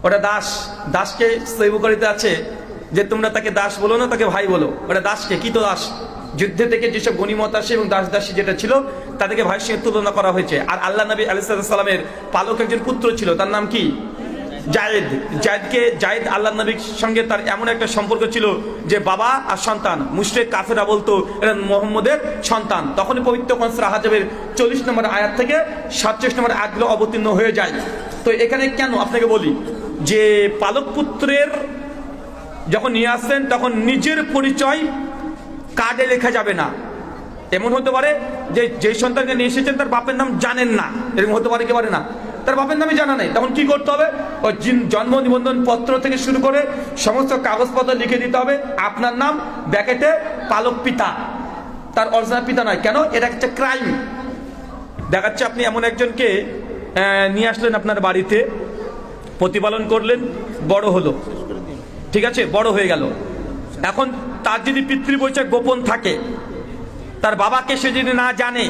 ওটা দাস, দাসকে সহিহ বুখারীতে আছে যে তোমরা তাকে দাস বলো না, তাকে ভাই বলো। ওটা দাসকে, কি তো দাস? যুদ্ধে থেকে যেসব গনিমত আসে এবং দাস দাসী যেটা ছিল তাদেরকে ভাইয়ের সঙ্গে তুলনা করা হয়েছে। আর আল্লাহ নবী আলাইহিস সালামের পালক একজন পুত্র ছিল, তার নাম কি? জায়েদ। জায়েদ আল্লাহ নবীর সঙ্গে তার এমন একটা সম্পর্ক ছিল যে বাবা আর সন্তান। মুশরিক কাফেররা বলতো এরা মুহাম্মদের সন্তান। তখনই পবিত্র কোরআন সূরা হাজাবের 40 নম্বর আয়াত থেকে 47 নম্বর আয়াতগুলো অবতীর্ণ হয়ে যায়। তো এখানে কেন আপনাকে বলি যে পালক পুত্রের যখন নিয়ে আসছেন তখন নিজের পরিচয় কার্ডে লেখা যাবে না। এমন হতে পারে যে সন্তানকে নিয়ে এসেছেন তার বাপের নাম জানেন না, এরকম হতে পারে কি পারে না? তার বাপের নামই জানা নেই, তখন কি করতে হবে? ওই জন্ম নিবন্ধন পত্র থেকে শুরু করে সমস্ত কাগজপত্র লিখে দিতে হবে আপনার নাম, ব্যাকেটে পালক পিতা, তার অরিজিনাল পিতা নয়। কেন? এটা একটা ক্রাইম। দেখাচ্ছে আপনি এমন একজনকে নিয়ে আসলেন আপনার বাড়িতে, প্রতিপালন করলেন, বড় হলো, ঠিক আছে, বড় হয়ে গেল। এখন তার যদি পিতৃ পরিচয় গোপন থাকে, তার বাবাকে সে যদি না জানে,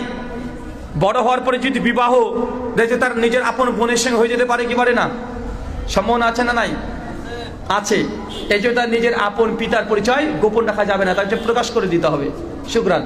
বড় হওয়ার পরে যদি বিবাহ দেখে তার নিজের আপন বোনের সঙ্গে হয়ে যেতে পারে কি পারে না? সম্ভাবনা আছে না নাই? আছে। এই জন্য তার নিজের আপন পিতার পরিচয় গোপন রাখা যাবে না, তাকে প্রকাশ করে দিতে হবে। শুকরান।